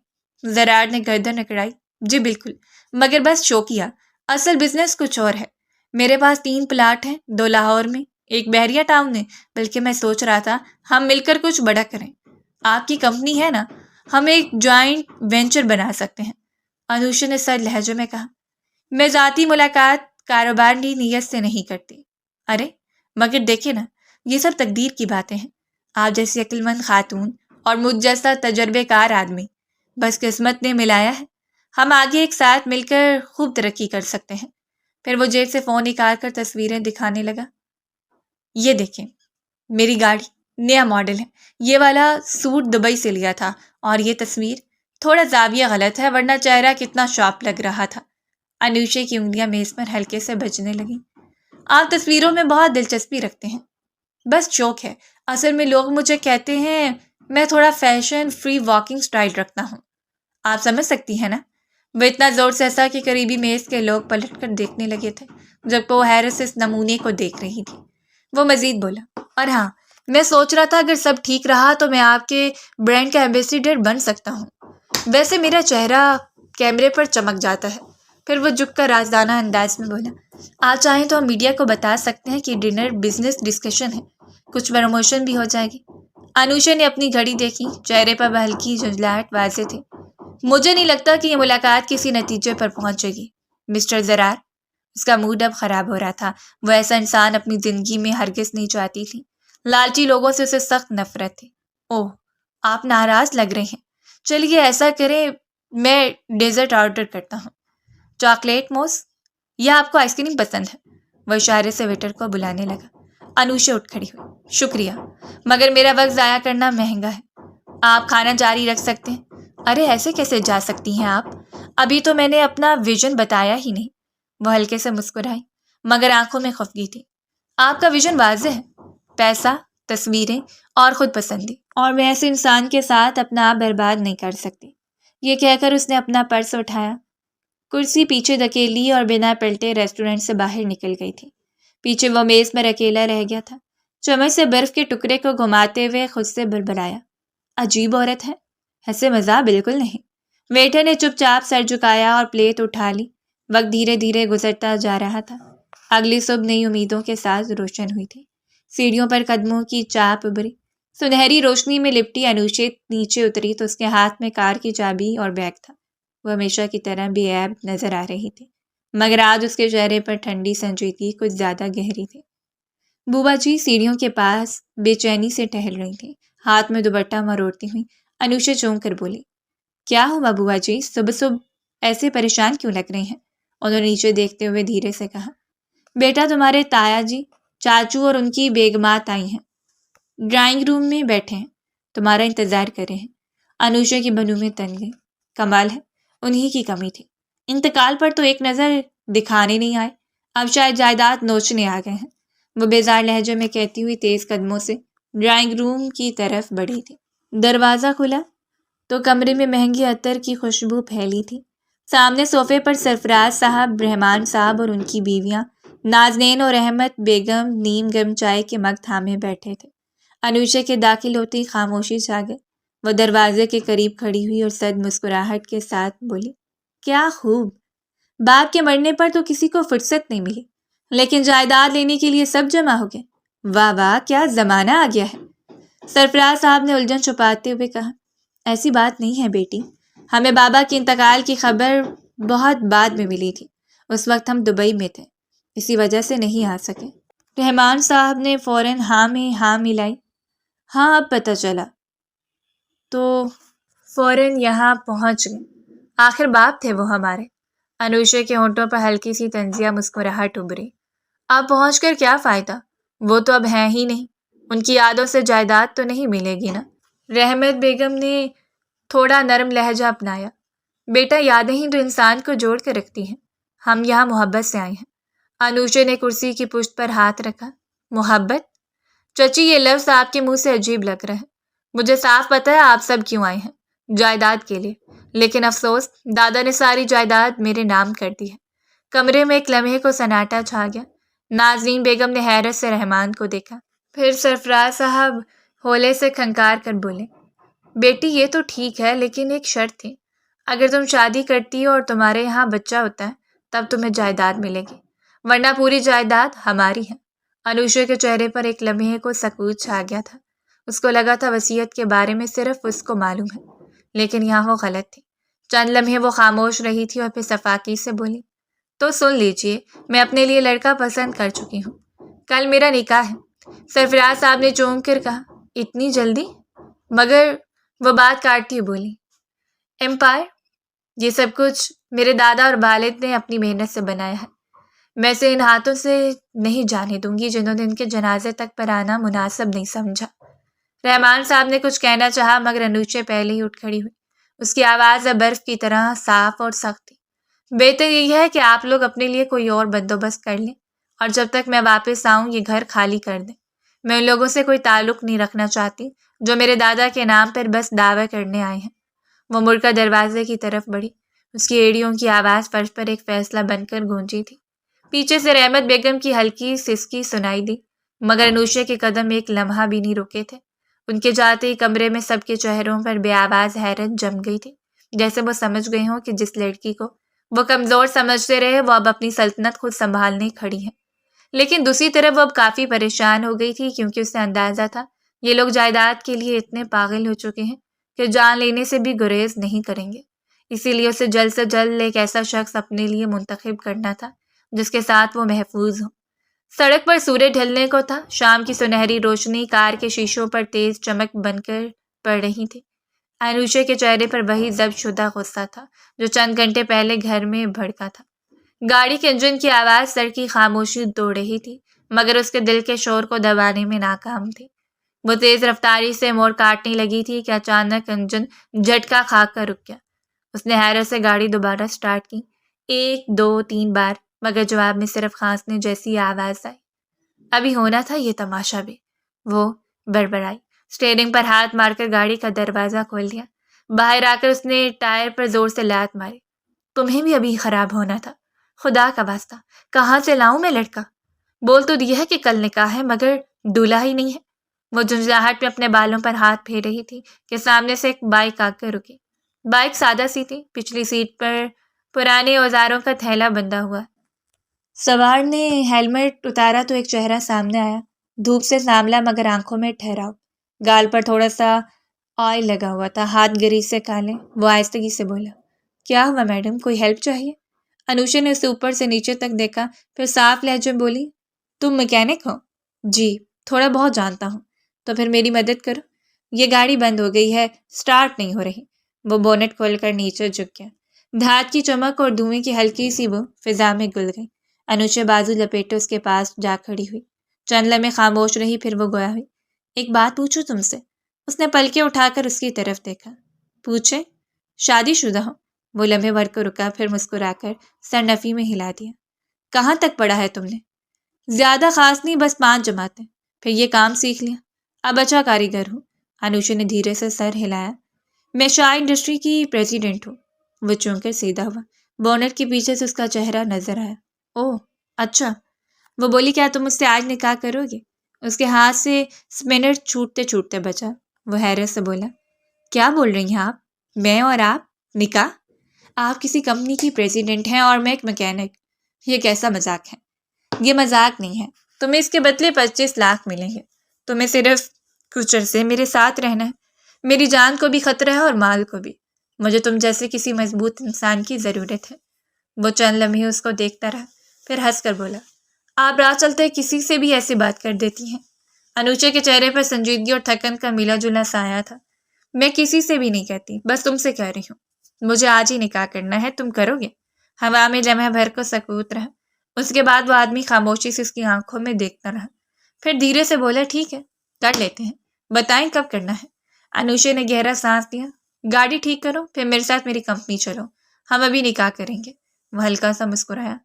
زرار نے گردن اکڑائی۔ جی بالکل، مگر بس شوقیہ، اصل بزنس کچھ اور ہے۔ میرے پاس 3 پلاٹ ہیں، 2 لاہور میں، ایک بحریہ ٹاؤن میں، بلکہ میں سوچ رہا تھا ہم مل کر کچھ بڑا کریں۔ آپ کی کمپنی ہے نا، ہم ایک جوائنٹ وینچر بنا سکتے ہیں۔ انوشا نے سر لہجے میں کہا۔ میں ذاتی ملاقات کاروباری نیت سے نہیں کرتی۔ ارے مگر دیکھیں نا، یہ سب تقدیر کی باتیں ہیں۔ آپ جیسی عقل مند خاتون اور مجھ جیسا تجربے کار آدمی، بس قسمت نے ملایا ہے۔ ہم آگے ایک ساتھ مل کر خوب ترقی کر سکتے ہیں۔ پھر وہ جیب سے فون نکال کر تصویریں دکھانے لگا۔ یہ دیکھیں، میری گاڑی نیا ماڈل ہے، یہ والا سوٹ دبئی سے لیا تھا، اور یہ تصویر تھوڑا زاویہ غلط ہے، ورنہ چہرہ کتنا شارپ لگ رہا تھا۔ انوشا کی انگلیاں میز پر ہلکے سے بجنے لگیں۔ آپ تصویروں میں بہت دلچسپی رکھتے ہیں۔ بس شوق ہے، اصل میں لوگ مجھے کہتے ہیں میں تھوڑا فیشن فری واکنگ سٹائل رکھتا ہوں۔ آپ سمجھ سکتی ہیں نا؟ وہ اتنا زور سے ہنسا کہ قریبی میز کے لوگ پلٹ کر دیکھنے لگے تھے، جبکہ وہ حیرت سے اس نمونے کو دیکھ رہی تھی۔ وہ مزید بولا، اور ہاں، میں سوچ رہا تھا اگر سب ٹھیک رہا تو میں آپ کے برانڈ کا ایمبیسیڈر بن سکتا ہوں۔ ویسے میرا چہرہ کیمرے پر چمک جاتا ہے۔ پھر وہ جھک کر رازدانہ انداز میں بولا، آپ چاہیں تو ہم میڈیا کو بتا سکتے ہیں کہ ڈنر بزنس ڈسکشن ہے، کچھ پروموشن بھی ہو جائے گی۔ انوشا نے اپنی گھڑی دیکھی، چہرے پر ہلکی جھنجھلاہٹ واضح تھی۔ مجھے نہیں لگتا کہ یہ ملاقات کسی نتیجے پر پہنچے گی مسٹر زرار۔ اس کا موڈ اب خراب ہو رہا تھا۔ وہ ایسا انسان اپنی زندگی میں ہرگز نہیں چاہتی تھی۔ لالچی لوگوں سے اسے سخت نفرت تھی۔ اوہ، آپ ناراض لگ رہے ہیں۔ چلیے ایسا کریں، میں ڈیزرٹ آرڈر کرتا ہوں۔ چاکلیٹ موس، یا آپ کو آئس کریم پسند ہے؟ وہ اشارے سے ویٹر کو بلانے لگا۔ انوشا اٹھ کھڑی ہوئی۔ شکریہ، مگر میرا وقت ضائع کرنا مہنگا ہے۔ آپ کھانا جاری رکھ سکتے ہیں۔ ارے ایسے کیسے جا سکتی ہیں آپ؟ ابھی تو میں نے اپنا ویژن بتایا ہی نہیں۔ وہ ہلکے سے مسکرائی، مگر آنکھوں میں خفگی تھی۔ آپ کا ویژن واضح ہے، پیسہ، تصویریں اور خود پسندی، اور میں ایسے انسان کے ساتھ اپنا آپ برباد نہیں کر سکتی۔ یہ کہہ کر اس نے اپنا پرس اٹھایا، کرسی پیچھے دھکیلی اور بنا پلٹے ریسٹورنٹ سے باہر نکل گئی تھی۔ پیچھے وہ میز پر اکیلا رہ گیا تھا، چمچ سے برف کے ٹکڑے کو گھماتے ہوئے خود سے بڑبڑایا، عجیب عورت ہے، ہنسے مزاح بالکل نہیں۔ ویٹر نے چپ چاپ سر جھکایا اور پلیٹ اٹھا لی۔ وقت دھیرے دھیرے گزرتا جا رہا تھا۔ اگلی صبح نئی امیدوں کے ساتھ روشن ہوئی تھی۔ سیڑھیوں پر قدموں کی چاپ ابھری، سنہری روشنی میں لپٹی انوشا نیچے اتری تو اس کے ہاتھ میں کار کی چابی اور بیگ تھا۔ وہ ہمیشہ کی طرح بے عیب نظر آ رہی تھی، مگر آج اس کے چہرے پر ٹھنڈی سنجیدگی کچھ زیادہ گہری تھی۔ بوبا جی سیڑھیوں کے پاس بے چینی سے ٹہل رہی تھی، ہاتھ میں دوپٹہ مروڑتی ہوئی۔ انوشا چونک کر بولی، کیا ہوا بوبا جی، صبح صبح ایسے پریشان کیوں لگ رہے ہیں؟ انہوں نے نیچے دیکھتے ہوئے دھیرے سے کہا، بیٹا تمہارے تایا جی، چاچو اور ان کی بیگمات آئی ہیں، ڈرائنگ روم میں بیٹھے ہیں، تمہارا انتظار کر رہے ہیں۔ انوشا کی بنوں میں تن گئی۔ کمال ہے، انہی کی کمی تھی، انتقال پر تو ایک نظر دکھانے نہیں آئے، اب شاید جائیداد نوچنے آ گئے ہیں۔ وہ بیزار لہجے میں کہتی ہوئی تیز قدموں سے ڈرائنگ روم کی طرف بڑھی تھی۔ دروازہ کھلا تو کمرے میں مہنگی عطر کی خوشبو پھیلی تھی۔ سامنے صوفے پر سرفراز صاحب، رحمان صاحب اور ان کی بیویاں نازنین اور رحمت بیگم نیم گرم چائے کے مگ تھامے بیٹھے تھے۔ انوشا کے داخل ہوتے ہی خاموشی چھا گئی۔ وہ دروازے کے قریب کھڑی ہوئی اور سرد مسکراہٹ کے ساتھ بولی، کیا خوب، باپ کے مرنے پر تو کسی کو فرصت نہیں ملی، لیکن جائیداد لینے کے لیے سب جمع ہو گئے۔ واہ واہ، کیا زمانہ آ گیا ہے۔ سرفراز صاحب نے الجھن چھپاتے ہوئے کہا، ایسی بات نہیں ہے بیٹی، ہمیں بابا کے انتقال کی خبر بہت بعد میں ملی تھی، اس وقت ہم دبئی میں تھے، اسی وجہ سے نہیں آ سکے۔ رحمان صاحب نے فوراً ہاں میں ہاں ملائی۔ ہاں اب پتہ چلا، تو فوراً یہاں پہنچ گئے، آخر باپ تھے وہ ہمارے۔ انوشا کے ہونٹوں پر ہلکی سی طنزیہ مسکراہٹ ابھری۔ اب پہنچ کر کیا فائدہ، وہ تو اب ہیں ہی نہیں، ان کی یادوں سے جائیداد تو نہیں ملے گی نا۔ رحمت بیگم نے تھوڑا نرم لہجہ اپنایا، بیٹا یادیں ہی تو انسان کو جوڑ کے رکھتی ہیں، ہم یہاں محبت سے آئے ہیں۔ انوشا نے کرسی کی پشت پر ہاتھ رکھا۔ محبت؟ چچی، یہ لفظ آپ کے منہ سے عجیب لگ رہا ہے۔ مجھے صاف پتہ ہے آپ سب کیوں آئے ہیں، جائیداد کے لیے، لیکن افسوس دادا نے ساری جائیداد میرے نام کر دی ہے۔ کمرے میں ایک لمحے کو سناٹا چھا گیا۔ نازنین بیگم نے حیرت سے رحمان کو دیکھا، پھر سرفراز صاحب ہولے سے کھنکار کر بولے، بیٹی یہ تو ٹھیک ہے لیکن ایک شرط تھی، اگر تم شادی کرتی ہو اور تمہارے یہاں بچہ ہوتا ہے تب تمہیں جائیداد ملے گی، ورنہ پوری جائیداد ہماری ہے۔ انوشا کے چہرے پر ایک لمحے کو سکوت چھا گیا تھا۔ اس کو لگا تھا وصیت کے بارے میں صرف اس کو معلوم ہے، لیکن یہاں وہ غلط تھی۔ چند لمحے وہ خاموش رہی تھی اور پھر صفاقی سے بولی، تو سن لیجئے، میں اپنے لیے لڑکا پسند کر چکی ہوں، کل میرا نکاح ہے۔ سرفراز صاحب نے چونک کر کہا، اتنی جلدی؟ مگر وہ بات کاٹتی ہوئی بولی، امپائر، یہ سب کچھ میرے دادا اور والد نے اپنی محنت سے بنایا ہے، میں اسے ان ہاتھوں سے نہیں جانے دوں گی جنہوں نے ان کے جنازے تک پر آنا مناسب نہیں سمجھا۔ رحمان صاحب نے کچھ کہنا چاہا مگر انوشا پہلے ہی اٹھ کھڑی ہوئی۔ اس کی آواز اب برف کی طرح صاف اور سخت تھی۔ بہتر یہی ہے کہ آپ لوگ اپنے لیے کوئی اور بندوبست کر لیں اور جب تک میں واپس آؤں یہ گھر خالی کر دیں۔ میں ان لوگوں سے کوئی تعلق نہیں رکھنا چاہتی جو میرے دادا کے نام پر بس دعویٰ کرنے آئے ہیں۔ وہ مڑ کر دروازے کی طرف بڑھی۔ اس کی ایڑیوں کی آواز فرش پر ایک فیصلہ بن کر گونجی تھی۔ پیچھے سے رحمت بیگم کی ہلکی سسکی سنائی دی، مگر انوشا کے قدم ایک لمحہ بھی نہیں رکے تھے۔ ان کے جاتے ہی کمرے میں سب کے چہروں پر بے آواز حیرت جم گئی تھی، جیسے وہ سمجھ گئے ہوں کہ جس لڑکی کو وہ کمزور سمجھتے رہے وہ اب اپنی سلطنت خود سنبھالنے کھڑی ہے۔ لیکن دوسری طرف وہ اب کافی پریشان ہو گئی تھی کیونکہ اسے اندازہ تھا یہ لوگ جائیداد کے لیے اتنے پاگل ہو چکے ہیں کہ جان لینے سے بھی گریز نہیں کریں گے۔ اسی لیے اسے جلد سے جلد ایک ایسا شخص اپنے لیے منتخب کرنا تھا جس کے ساتھ وہ محفوظ ہو۔ سڑک پر سورج ڈھلنے کو تھا، شام کی سنہری روشنی کار کے شیشوں پر تیز چمک بن کر پڑ رہی تھی۔ انوشا کے چہرے پر وہی ضبط شدہ غصہ تھا جو چند گھنٹے پہلے گھر میں بھڑکا تھا۔ گاڑی کے انجن کی آواز سڑک کی خاموشی توڑ رہی تھی مگر اس کے دل کے شور کو دبانے میں ناکام تھی۔ وہ تیز رفتاری سے موڑ کاٹنے لگی تھی کہ اچانک انجن جھٹکا کھا کر رک گیا۔ اس نے حیرت سے گاڑی دوبارہ سٹارٹ کی، 1 2 3 بار، مگر جواب میں صرف کھانسنے جیسی آواز آئی۔ ابھی ہونا تھا یہ تماشا بھی، وہ بڑبڑائی۔ اسٹیئرنگ پر ہاتھ مار کر گاڑی کا دروازہ کھول دیا۔ باہر آ کر اس نے ٹائر پر زور سے لات ماری۔ تمہیں بھی ابھی خراب ہونا تھا، خدا کا واسطہ کہاں سے لاؤں میں لڑکا؟ بول تو دیا ہے کہ کل نکاح ہے مگر دولہا ہی نہیں ہے۔ وہ جھنجھلاہٹ میں اپنے بالوں پر ہاتھ پھیر رہی تھی کہ سامنے سے ایک بائک آ کر رکی۔ بائک سادہ سی تھی، پچھلی سیٹ پر پرانے اوزاروں کا تھیلا بندھا ہوا۔ سوار نے ہیلمٹ اتارا تو ایک چہرہ سامنے آیا، دھوپ سے سانولا مگر آنکھوں میں ٹھہراؤ، گال پر تھوڑا سا آئل لگا ہوا تھا، ہاتھ گریز سے کالے۔ وہ آہستگی سے بولا، کیا ہوا میڈم، کوئی ہیلپ چاہیے؟ انوشا نے اسے اوپر سے نیچے تک دیکھا، پھر صاف لہجے میں بولی، تم میکینک ہو؟ جی، تھوڑا بہت جانتا ہوں۔ تو پھر میری مدد کرو، یہ گاڑی بند ہو گئی ہے، سٹارٹ نہیں ہو رہی۔ وہ بونٹ کھول کر نیچے جھک گیا۔ دھات کی چمک اور دھوئیں کی ہلکی سی بو فضا میں گل گئی۔ انوشا بازو لپیٹے اس کے پاس جا کھڑی ہوئی، چند لمحے خاموش رہی، پھر وہ گویا ہوئی، ایک بات پوچھوں تم سے؟ اس نے پلکیں اٹھا کر اس کی طرف دیکھا۔ پوچھے؟ شادی شدہ ہو؟ وہ لمحے بھر کو رکا، پھر مسکرا کر سر نفی میں ہلا دیا۔ کہاں تک پڑھا ہے تم نے؟ زیادہ خاص نہیں، بس 5 جماعتیں، پھر یہ کام سیکھ لیا، اب اچھا کاریگر ہوں۔ انوشا نے دھیرے سے سر ہلایا۔ میں شاہ انڈسٹری کی پریزیڈنٹ ہوں۔ وہ چونک کر سیدھا ہوا، بونٹ کے پیچھے سے اس کا چہرہ نظر آیا۔ اوہ اچھا۔ وہ بولی، کیا تم مجھ سے آج نکاح کرو گے؟ اس کے ہاتھ سے اسپنر چھوٹتے چھوٹتے بچا۔ وہ حیرت سے بولا، کیا بول رہی ہیں آپ؟ میں اور آپ نکاح؟ آپ کسی کمپنی کی پریزیڈنٹ ہیں اور میں ایک میکینک، یہ کیسا مذاق ہے؟ یہ مذاق نہیں ہے، تمہیں اس کے بدلے 25 لاکھ ملیں گے، تمہیں صرف کچھ عرصے میرے ساتھ رہنا ہے، میری جان کو بھی خطرہ ہے اور مال کو بھی، مجھے تم جیسے کسی مضبوط انسان کی ضرورت ہے۔ وہ چند لمحے اس کو دیکھتا رہا، پھر ہنس کر بولا، آپ راہ چلتے کسی سے بھی ایسی بات کر دیتی ہیں۔ انوشا کے چہرے پر سنجیدگی اور تھکن کا ملا جلا سایہ تھا۔ میں کسی سے بھی نہیں کہتی، بس تم سے کہہ رہی ہوں، مجھے آج ہی نکاح کرنا ہے، تم کرو گے؟ ہوا میں لمحہ بھر کو سکوت رہا، اس کے بعد وہ آدمی خاموشی سے اس کی آنکھوں میں دیکھتا رہا، پھر دھیرے سے بولا، ٹھیک ہے، کر لیتے ہیں، بتائیں کب کرنا ہے؟ انوشا نے گہرا سانس لیا۔ گاڑی ٹھیک کرو، پھر میرے ساتھ میری کمپنی چلو، ہم ابھی نکاح کریں گے۔ وہ ہلکا سا مسکرایا،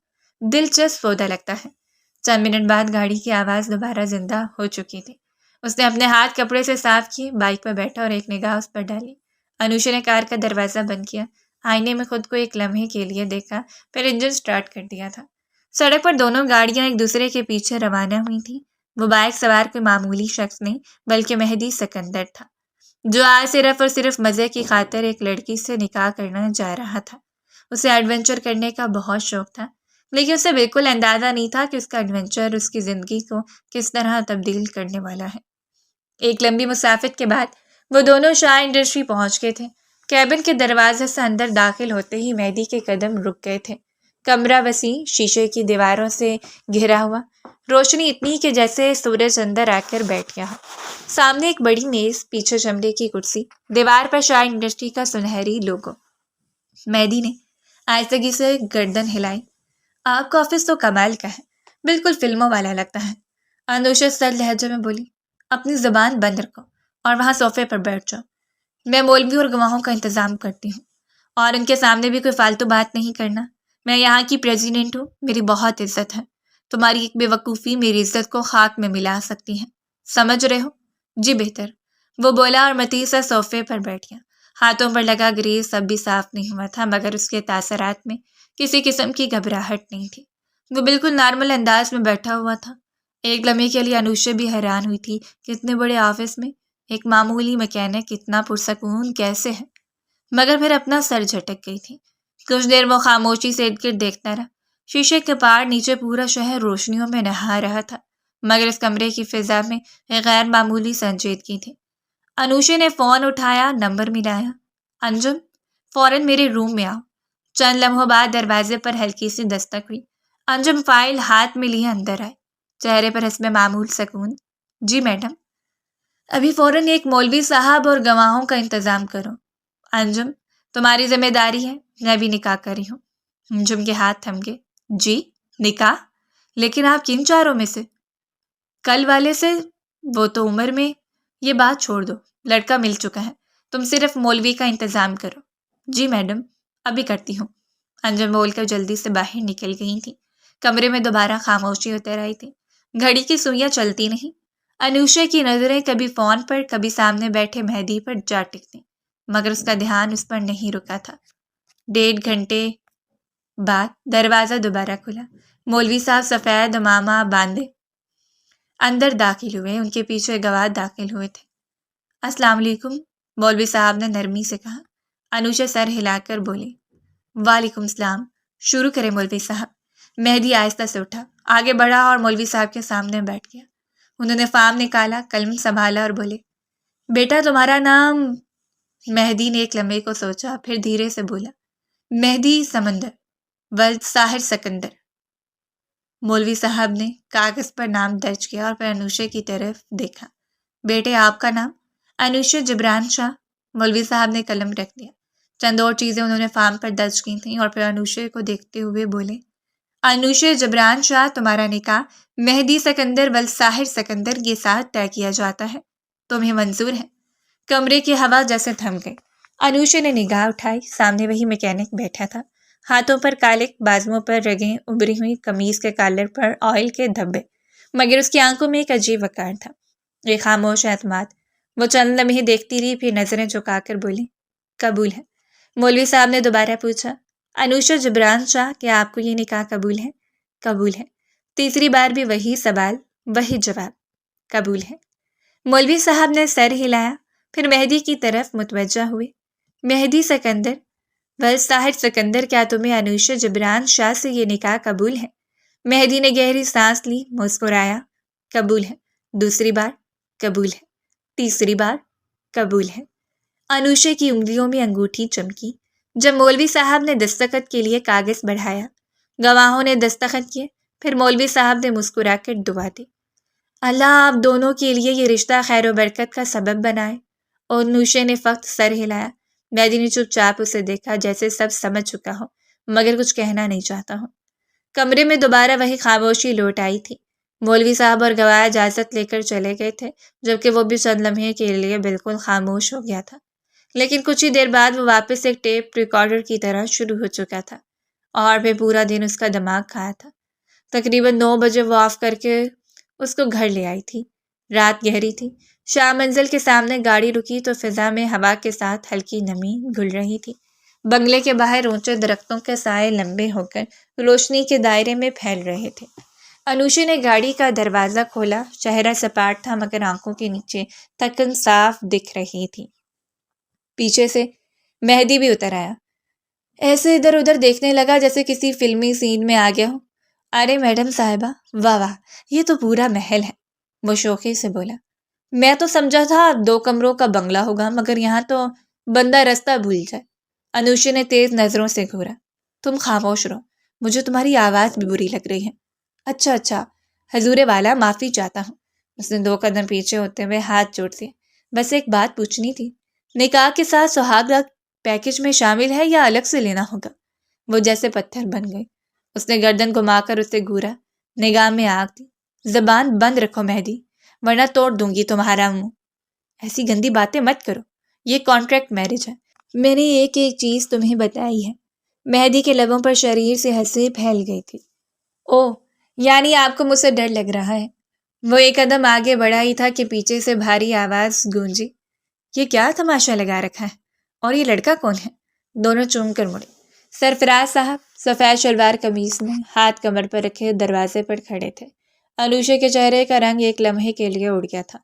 دلچسپ سودا لگتا ہے۔ چند منٹ بعد گاڑی کی آواز دوبارہ زندہ ہو چکی تھی۔ اس نے اپنے ہاتھ کپڑے سے صاف کیے، بائک پر بیٹھا اور ایک نگاہ اس پر ڈالی۔ انوشا نے کار کا دروازہ بند کیا، آئینے میں خود کو ایک لمحے کے لیے دیکھا، پھر انجن سٹارٹ کر دیا تھا۔ سڑک پر دونوں گاڑیاں ایک دوسرے کے پیچھے روانہ ہوئی تھیں۔ وہ بائک سوار کوئی معمولی شخص نہیں بلکہ مہدی سکندر تھا۔ جو آج صرف اور صرف مزے کی خاطر ایک لڑکی سے نکاح کرنا جا رہا تھا۔ اسے ایڈونچر کرنے کا بہت شوق تھا، لیکن اسے بالکل اندازہ نہیں تھا کہ اس کا ایڈونچر اس کی زندگی کو کس طرح تبدیل کرنے والا ہے۔ ایک لمبی مسافت کے بعد وہ دونوں شاہ انڈسٹری پہنچ گئے تھے۔ کیبن کے دروازے سے اندر داخل ہوتے ہی مہدی کے قدم رک گئے تھے۔ کمرہ وسیع، شیشے کی دیواروں سے گھرا ہوا، روشنی اتنی کہ جیسے سورج اندر آ کر بیٹھ گیا ہو۔ سامنے ایک بڑی میز، پیچھے چمڑے کی کرسی، دیوار پر شاہ انڈسٹری کا سنہری لوگو۔ مہدی نے آہستگی سے گردن ہلائی۔ آپ کا آفس تو کمال کا ہے، بالکل فلموں والا لگتا ہے۔ انوشا سر لہجے میں بولی، اپنی زبان بند رکھو اور وہاں صوفے پر بیٹھ جاؤ۔ میں مولوی اور گواہوں کا انتظام کرتی ہوں، اور ان کے سامنے بھی کوئی فالتو بات نہیں کرنا۔ میں یہاں کی پریزیڈنٹ ہوں، میری بہت عزت ہے۔ تمہاری ایک بے وقوفی میری عزت کو خاک میں ملا سکتی ہے، سمجھ رہے ہو؟ جی بہتر، وہ بولا اور متی سے صوفے پر بیٹھ گیا۔ ہاتھوں پر لگا گریز اب بھی صاف نہیں ہوا تھا، مگر اس کے تاثرات میں کسی قسم کی گھبراہٹ نہیں تھی۔ وہ بالکل نارمل انداز میں بیٹھا ہوا تھا۔ ایک لمحے کے لیے انوشا بھی حیران ہوئی تھی کہ اتنے بڑے آفس میں ایک معمولی میکینک اتنا پرسکون کیسے ہے، مگر پھر اپنا سر جھٹک گئی تھی۔ کچھ دیر وہ خاموشی سے ارد گرد دیکھتا رہا۔ شیشے کے پار نیچے پورا شہر روشنیوں میں نہا رہا تھا، مگر اس کمرے کی فضا میں ایک غیر معمولی سنجیدگی تھی۔ انوشا نے فون اٹھایا، نمبر ملایا۔ انجم، فوراً میرے روم میں آؤ۔ چند لمحوں بعد دروازے پر ہلکی سی دستک ہوئی۔ انجم فائل ہاتھ میں لیے اندر آئے، چہرے پر حسب معمول سکون۔ جی میڈم۔ ابھی فوراً ایک مولوی صاحب اور گواہوں کا انتظام کرو۔ انجم، تمہاری ذمہ داری ہے، میں بھی نکاح کری ہوں۔ انجم کے ہاتھ تھم گئے۔ جی، نکاح؟ لیکن آپ کن چاروں میں سے؟ کل والے سے؟ وہ تو عمر میں۔ یہ بات چھوڑ دو، لڑکا مل چکا ہے، تم صرف مولوی کا انتظام کرو۔ جی میڈم، ابھی کرتی ہوں۔ انجم بول کر جلدی سے باہر نکل گئی تھی۔ کمرے میں دوبارہ خاموشی اتر آئی تھی۔ گھڑی کی سوئیاں چلتی نہیں۔ انوشا کی نظریں کبھی فون پر، کبھی سامنے بیٹھے مہدی پر جا ٹکتیں، مگر اس کا دھیان اس پر نہیں رکا تھا۔ 1.5 گھنٹے بعد دروازہ دوبارہ کھلا۔ مولوی صاحب سفید عمامہ باندھے اندر داخل ہوئے، ان کے پیچھے گواہ داخل ہوئے تھے۔ السلام علیکم، مولوی صاحب نے نرمی سے کہا۔ انوشا سر ہلا کر بولی، وعلیکم السلام۔ شروع کرے مولوی صاحب۔ مہدی آہستہ سے اٹھا، آگے بڑھا اور مولوی صاحب کے سامنے بیٹھ گیا۔ انہوں نے فام نکالا، قلم سنبھالا اور بولے، بیٹا تمہارا نام؟ مہدی نے ایک لمحے کو سوچا، پھر دھیرے سے بولا، مہدی سمندر، ولد ساحر سکندر۔ مولوی صاحب نے کاغذ پر نام درج کیا اور پھر انوشا کی طرف دیکھا۔ بیٹے آپ کا نام؟ انوشا جبران شاہ۔ مولوی صاحب نے قلم رکھ دیا۔ چند اور چیزیں انہوں نے فارم پر درج کی تھیں اور پھر انوشا کو دیکھتے ہوئے بولے، انوشا جبران شاہ، تمہارا نکاح مہدی سکندر ولد ساحر سکندر کے ساتھ طے کیا جاتا ہے، تمہیں منظور ہے؟ کمرے کی ہوا جیسے تھم گئی۔ انوشا نے نگاہ اٹھائی، سامنے وہی میکینک بیٹھا تھا، ہاتھوں پر کالک، بازوؤں پر رگیں، ابری ہوئی قمیض کے کالر پر آئل کے دھبے، مگر اس کی آنکھوں میں ایک عجیب وقار تھا، ایک خاموش اعتماد۔ وہ چند لمحے دیکھتی رہی، پھر نظریں جھکا کر بولی، قبول ہے۔ مولوی صاحب نے دوبارہ پوچھا، انوشا جبران شاہ، کیا آپ کو یہ نکاح قبول ہے؟ قبول ہے۔ تیسری بار بھی وہی سوال، وہی جواب، قبول ہے۔ مولوی صاحب نے سر ہلایا، پھر مہدی کی طرف متوجہ ہوئے۔ مہدی سکندر، ولد ساحر سکندر، کیا تمہیں انوشا جبران شاہ سے یہ نکاح قبول ہے؟ مہدی نے گہری سانس لی، مسکرایا، قبول ہے۔ دوسری بار، قبول ہے۔ تیسری بار، قبول ہے۔ انوشا کی انگلیوں میں انگوٹھی چمکی۔ جب مولوی صاحب نے دستخط کے لیے کاغذ بڑھایا، گواہوں نے دستخط کیے، پھر مولوی صاحب نے مسکرا کر دعا دی، اللہ آپ دونوں کے لیے یہ رشتہ خیر و برکت کا سبب بنائے۔ اور انوشا نے فقط سر ہلایا۔ مہدی نے چپ چاپ اسے دیکھا، جیسے سب سمجھ چکا ہو مگر کچھ کہنا نہیں چاہتا ہو۔ کمرے میں دوبارہ وہی خاموشی لوٹ آئی تھی۔ مولوی صاحب اور گواہ اجازت لے کر چلے گئے تھے، جبکہ وہ بھی چند لمحے کے لیے بالکل خاموش ہو گیا تھا، لیکن کچھ ہی دیر بعد وہ واپس ایک ٹیپ ریکارڈر کی طرح شروع ہو چکا تھا، اور پھر پورا دن اس کا دماغ کھایا تھا۔ تقریباً 9 بجے وہ آف کر کے اس کو گھر لے آئی تھی۔ رات گہری تھی۔ شاہ منزل کے سامنے گاڑی رکی تو فضا میں ہوا کے ساتھ ہلکی نمی گھل رہی تھی۔ بنگلے کے باہر اونچے درختوں کے سائے لمبے ہو کر روشنی کے دائرے میں پھیل رہے تھے۔ انوشی نے گاڑی کا دروازہ کھولا. چہرہ سپاٹ تھا مگر آنکھوں کے نیچے تھکن صاف دکھ رہی تھی. پیچھے سے مہدی بھی اتر آیا. ایسے ادھر ادھر دیکھنے لگا جیسے کسی فلمی سین میں آ گیا ہو. ارے میڈم صاحبہ، واہ واہ، یہ تو پورا محل ہے، وہ شوقی سے بولا. میں تو سمجھا تھا 2 کمروں کا بنگلہ ہوگا، مگر یہاں تو بندہ رستہ بھول جائے. انوشی نے تیز نظروں سے گھورا. تم خاموش رہو، مجھے تمہاری آواز بھی بری لگ رہی ہے. اچھا، حضور والا، معافی چاہتا ہوں. اس نے 2 قدم پیچھے ہوتے ہوئے ہاتھ جوڑ دیے. بس ایک بات پوچھنی تھی، نکاح کے ساتھ سہاگ رات پیکج میں شامل ہے یا الگ سے لینا ہوگا؟ وہ جیسے پتھر بن گئی. اس نے گردن گھما کر اسے گھورا، نگاہ میں آگ دی. زبان بند رکھو مہدی، ورنہ توڑ دوں گی تمہارا منہ. ایسی گندی باتیں مت کرو، یہ کانٹریکٹ میرج ہے. میں نے ایک ایک چیز تمہیں بتائی ہے. مہدی کے لبوں پر شریر سے ہنسی پھیل گئی تھی. اوہ، یعنی آپ کو مجھ سے ڈر لگ رہا ہے؟ وہ ایک قدم آگے بڑھا ہی تھا کہ پیچھے سے بھاری آواز گونجی. یہ کیا تماشا لگا رکھا ہے؟ اور یہ لڑکا کون ہے؟ دونوں چوم کر مڑے. سرفراز صاحب سفید شلوار قمیض میں، ہاتھ کمر پر رکھے دروازے پر کھڑے تھے. انوشے کے چہرے کا رنگ ایک لمحے کے لیے اڑ گیا تھا.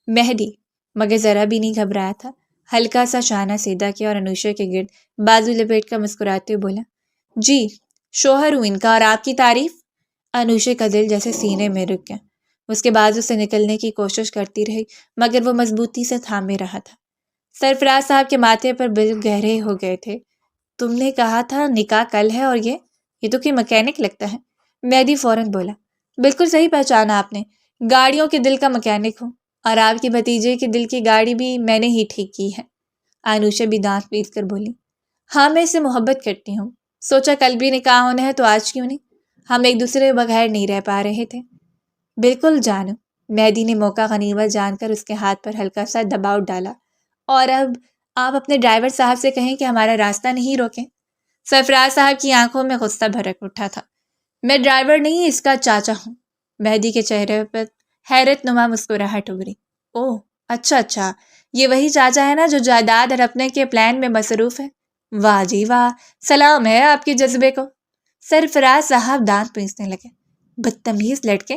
مہدی مگر ذرا بھی نہیں گھبرایا تھا. ہلکا سا شانہ سیدھا کیا اور انوشے کے گرد بازو لپیٹ کر مسکراتے ہوئے بولا، جی شوہر ہوں ان کا، اور آپ کی تعریف. انوشے کا دل جیسے سینے میں رک گیا. اس کے بازو سے نکلنے کی کوشش کرتی رہی مگر وہ مضبوطی سے تھامے رہا تھا. سرفراز صاحب کے ماتھے پر بل گہرے ہو گئے تھے. تم نے کہا تھا نکاح کل ہے، اور یہ تو کوئی مکینک لگتا ہے. مہدی فوراً بولا، بالکل صحیح پہچانا آپ نے، گاڑیوں کے دل کا مکینک ہوں، اور آپ کی بھتیجے کے دل کی گاڑی بھی میں نے ہی ٹھیک کی ہے. انوشا بھی دانت پیٹ کر بولی، ہاں میں اسے محبت کرتی ہوں. سوچا کل بھی نکاح ہونا ہے تو آج کیوں نہیں؟ ہم ایک دوسرے کے بغیر نہیں رہ پا رہے تھے. بالکل جانو. مہدی نے موقع غنیمت جان کر اس کے ہاتھ پر ہلکا سا دباؤ ڈالا. اور اب آپ اپنے ڈرائیور صاحب سے کہیں کہ ہمارا راستہ نہیں روکیں. سرفراز صاحب کی آنکھوں میں غصہ بھرک اٹھا تھا. میں ڈرائیور نہیں، اس کا چاچا ہوں. مہدی کے چہرے پر حیرت نما مسکراہٹ ابھری. اوہ اچھا، یہ وہی چاچا ہے نا جو جائیداد اور اپنے کے پلان میں مصروف ہے. واہ جی واہ، سلام ہے آپ کے جذبے کو. سرفراز صاحب دانت پیسنے لگے. بدتمیز لڑکے،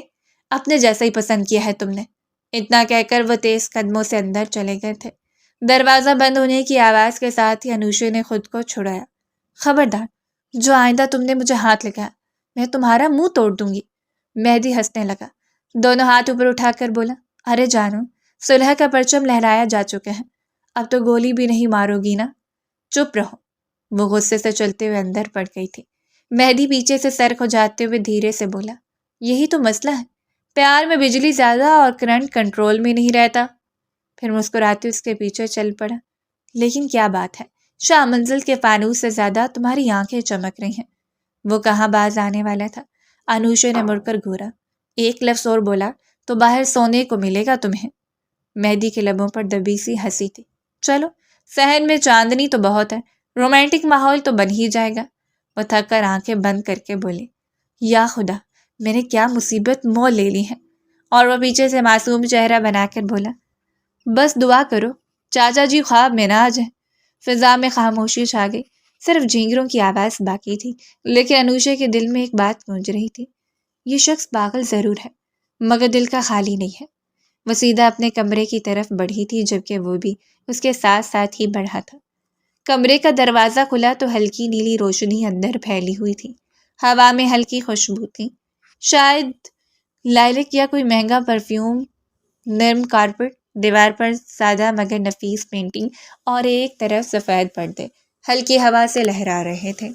اپنے جیسا ہی پسند کیا ہے تم نے. اتنا کہہ کر وہ تیز قدموں سے اندر چلے گئے تھے. دروازہ بند ہونے کی آواز کے ساتھ ہی انوشے نے خود کو چھڑایا. خبردار، جو آئندہ تم نے مجھے ہاتھ لگایا میں تمہارا منہ توڑ دوں گی. مہدی ہنسنے لگا. دونوں ہاتھ اوپر اٹھا کر بولا، ارے جانو، صلح کا پرچم لہرایا جا چکا ہے، اب تو گولی بھی نہیں مارو گی نا؟ چپ رہو. وہ غصے سے چلتے ہوئے اندر پڑ گئی تھی. مہدی پیچھے سے سر کھجاتے ہوئے دھیرے سے بولا، یہی تو مسئلہ ہے، پیار میں بجلی زیادہ اور کرنٹ کنٹرول میں نہیں رہتا. پھر مسکراتے اس کے پیچھے چل پڑا. لیکن کیا بات ہے، شاہ منزل کے فانوس سے زیادہ تمہاری آنکھیں چمک رہی ہیں. وہ کہاں باز آنے والا تھا. انوشے نے مڑ کر گھورا. ایک لفظ اور بولا تو باہر سونے کو ملے گا تمہیں. مہدی کے لبوں پر دبی سی ہنسی تھی. چلو، صحن میں چاندنی تو بہت ہے، رومانٹک ماحول تو بن ہی جائے گا. وہ تھک کر آنکھیں بند کر کے بولے، یا خدا، میں نے کیا مصیبت مول لے لی ہے. اور وہ پیچھے سے معصوم چہرہ بنا کر بولا، بس دعا کرو چاچا جی خواب میں نہ آ جائے. فضا میں خاموشی چھا گئی. صرف جھینگروں کی آواز باقی تھی. لیکن انوشے کے دل میں ایک بات گونج رہی تھی، یہ شخص پاگل ضرور ہے مگر دل کا خالی نہیں ہے. وہ سیدھا اپنے کمرے کی طرف بڑھی تھی جبکہ وہ بھی اس کے ساتھ ساتھ ہی بڑھا تھا. کمرے کا دروازہ کھلا تو ہلکی نیلی روشنی اندر پھیلی ہوئی تھی. ہوا میں ہلکی خوشبو تھی، شاید لائلک یا کوئی مہنگا پرفیوم. نرم کارپٹ، دیوار پر سادہ مگر نفیس پینٹنگ، اور ایک طرف سفید پردے ہلکی ہوا سے لہرا رہے تھے.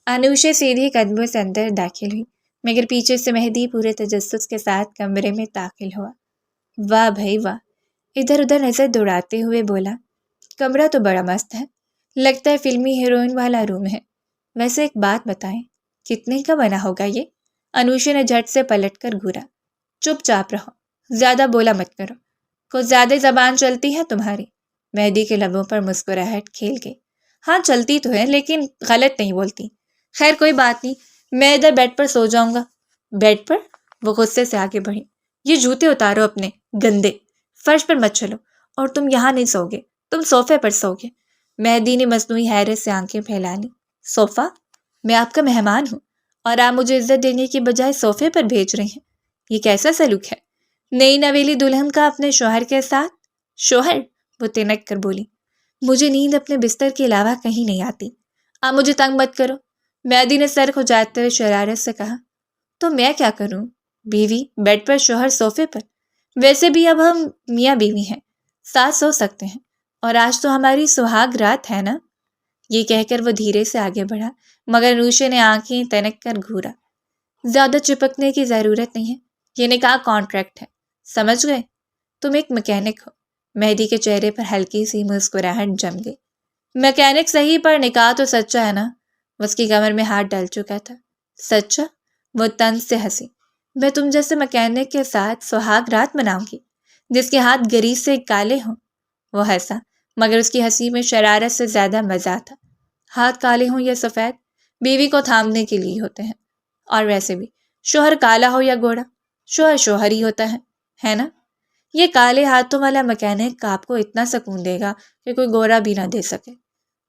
انوشے سیدھی قدموں سے اندر داخل ہوئی مگر پیچھے سے مہدی پورے تجسس کے ساتھ کمرے میں داخل ہوا. واہ بھائی واہ. ادھر ادھر نظر دوڑاتے ہوئے بولا، کمرہ تو بڑا مست ہے، لگتا ہے فلمی ہیروئن والا روم ہے. ویسے ایک بات بتائیں، کتنے کا بنا ہوگا یہ؟ انوشے نے جھٹ سے پلٹ کر گھورا. چپ چاپ رہو، زیادہ بولا مت کرو. کچھ زیادہ زبان چلتی ہے تمہاری. مہدی کے لبوں پر مسکراہٹ کھیل گئی. ہاں چلتی تو ہے لیکن غلط نہیں بولتی. خیر کوئی بات نہیں، میں ادھر بیڈ پر سو جاؤں گا. بیڈ پر؟ وہ غصے سے آگے بڑھی. یہ جوتے اتارو اپنے گندے، فرش پر مت چلو. اور تم یہاں نہیں سو گے، تم صوفے پر سو گے. مہدی نے مصنوعی حیرت سے آنکھیں پھیلا لی. صوفہ؟ میں آپ کا مہمان ہوں، اور آپ مجھے عزت دینے کی بجائے صوفے پر بھیج رہے ہیں؟ یہ کیسا سلوک ہے؟ نئی نویلی دلہن کا اپنے شوہر کے ساتھ؟ شوہر؟ وہ تنک کر بولی، مجھے نیند اپنے بستر کے علاوہ کہیں نہیں آتی، آپ مجھے تنگ مت کرو۔ مہدی نے سر کھجاتے ہوئے شرارت سے کہا، تو میں کیا کروں؟ بیوی بیڈ پر، شوہر صوفے پر۔ ویسے بھی اب ہم میاں بیوی ہیں، ساتھ سو سکتے ہیں، اور آج تو ہماری سہاگ رات ہے نا۔ یہ کہہ کر وہ دھیرے سے آگے بڑھا، مگر انوشے نے آنکھیں تنک کر گھورا۔ زیادہ چپکنے کی ضرورت نہیں ہے، یہ نکاح کانٹریکٹ ہے، سمجھ گئے؟ تم ایک مکینک ہو۔ مہدی کے چہرے پر ہلکی سی مسکراہٹ جم گئی۔ مکینک صحیح، پر نکاح تو سچا ہے نا؟ وہ اس کی کمر میں ہاتھ ڈال چکا تھا۔ سچا؟ وہ طنز سے ہنسی۔ میں تم جیسے مکینک کے ساتھ سہاگ رات مناؤں گی جس کے ہاتھ گریس سے کالے ہوں؟ وہ ہنسا، مگر اس کی ہنسی میں شرارت سے زیادہ مزہ تھا۔ ہاتھ کالے ہوں یا سفید، بیوی کو تھامنے کے لیے ہوتے ہیں، اور ویسے بھی شوہر کالا ہو یا گوڑا، شوہر شوہر ہی ہوتا ہے نا؟ یہ کالے ہاتھوں والا مکینک آپ کو اتنا سکون دے گا کہ کوئی گورا بھی نہ دے سکے۔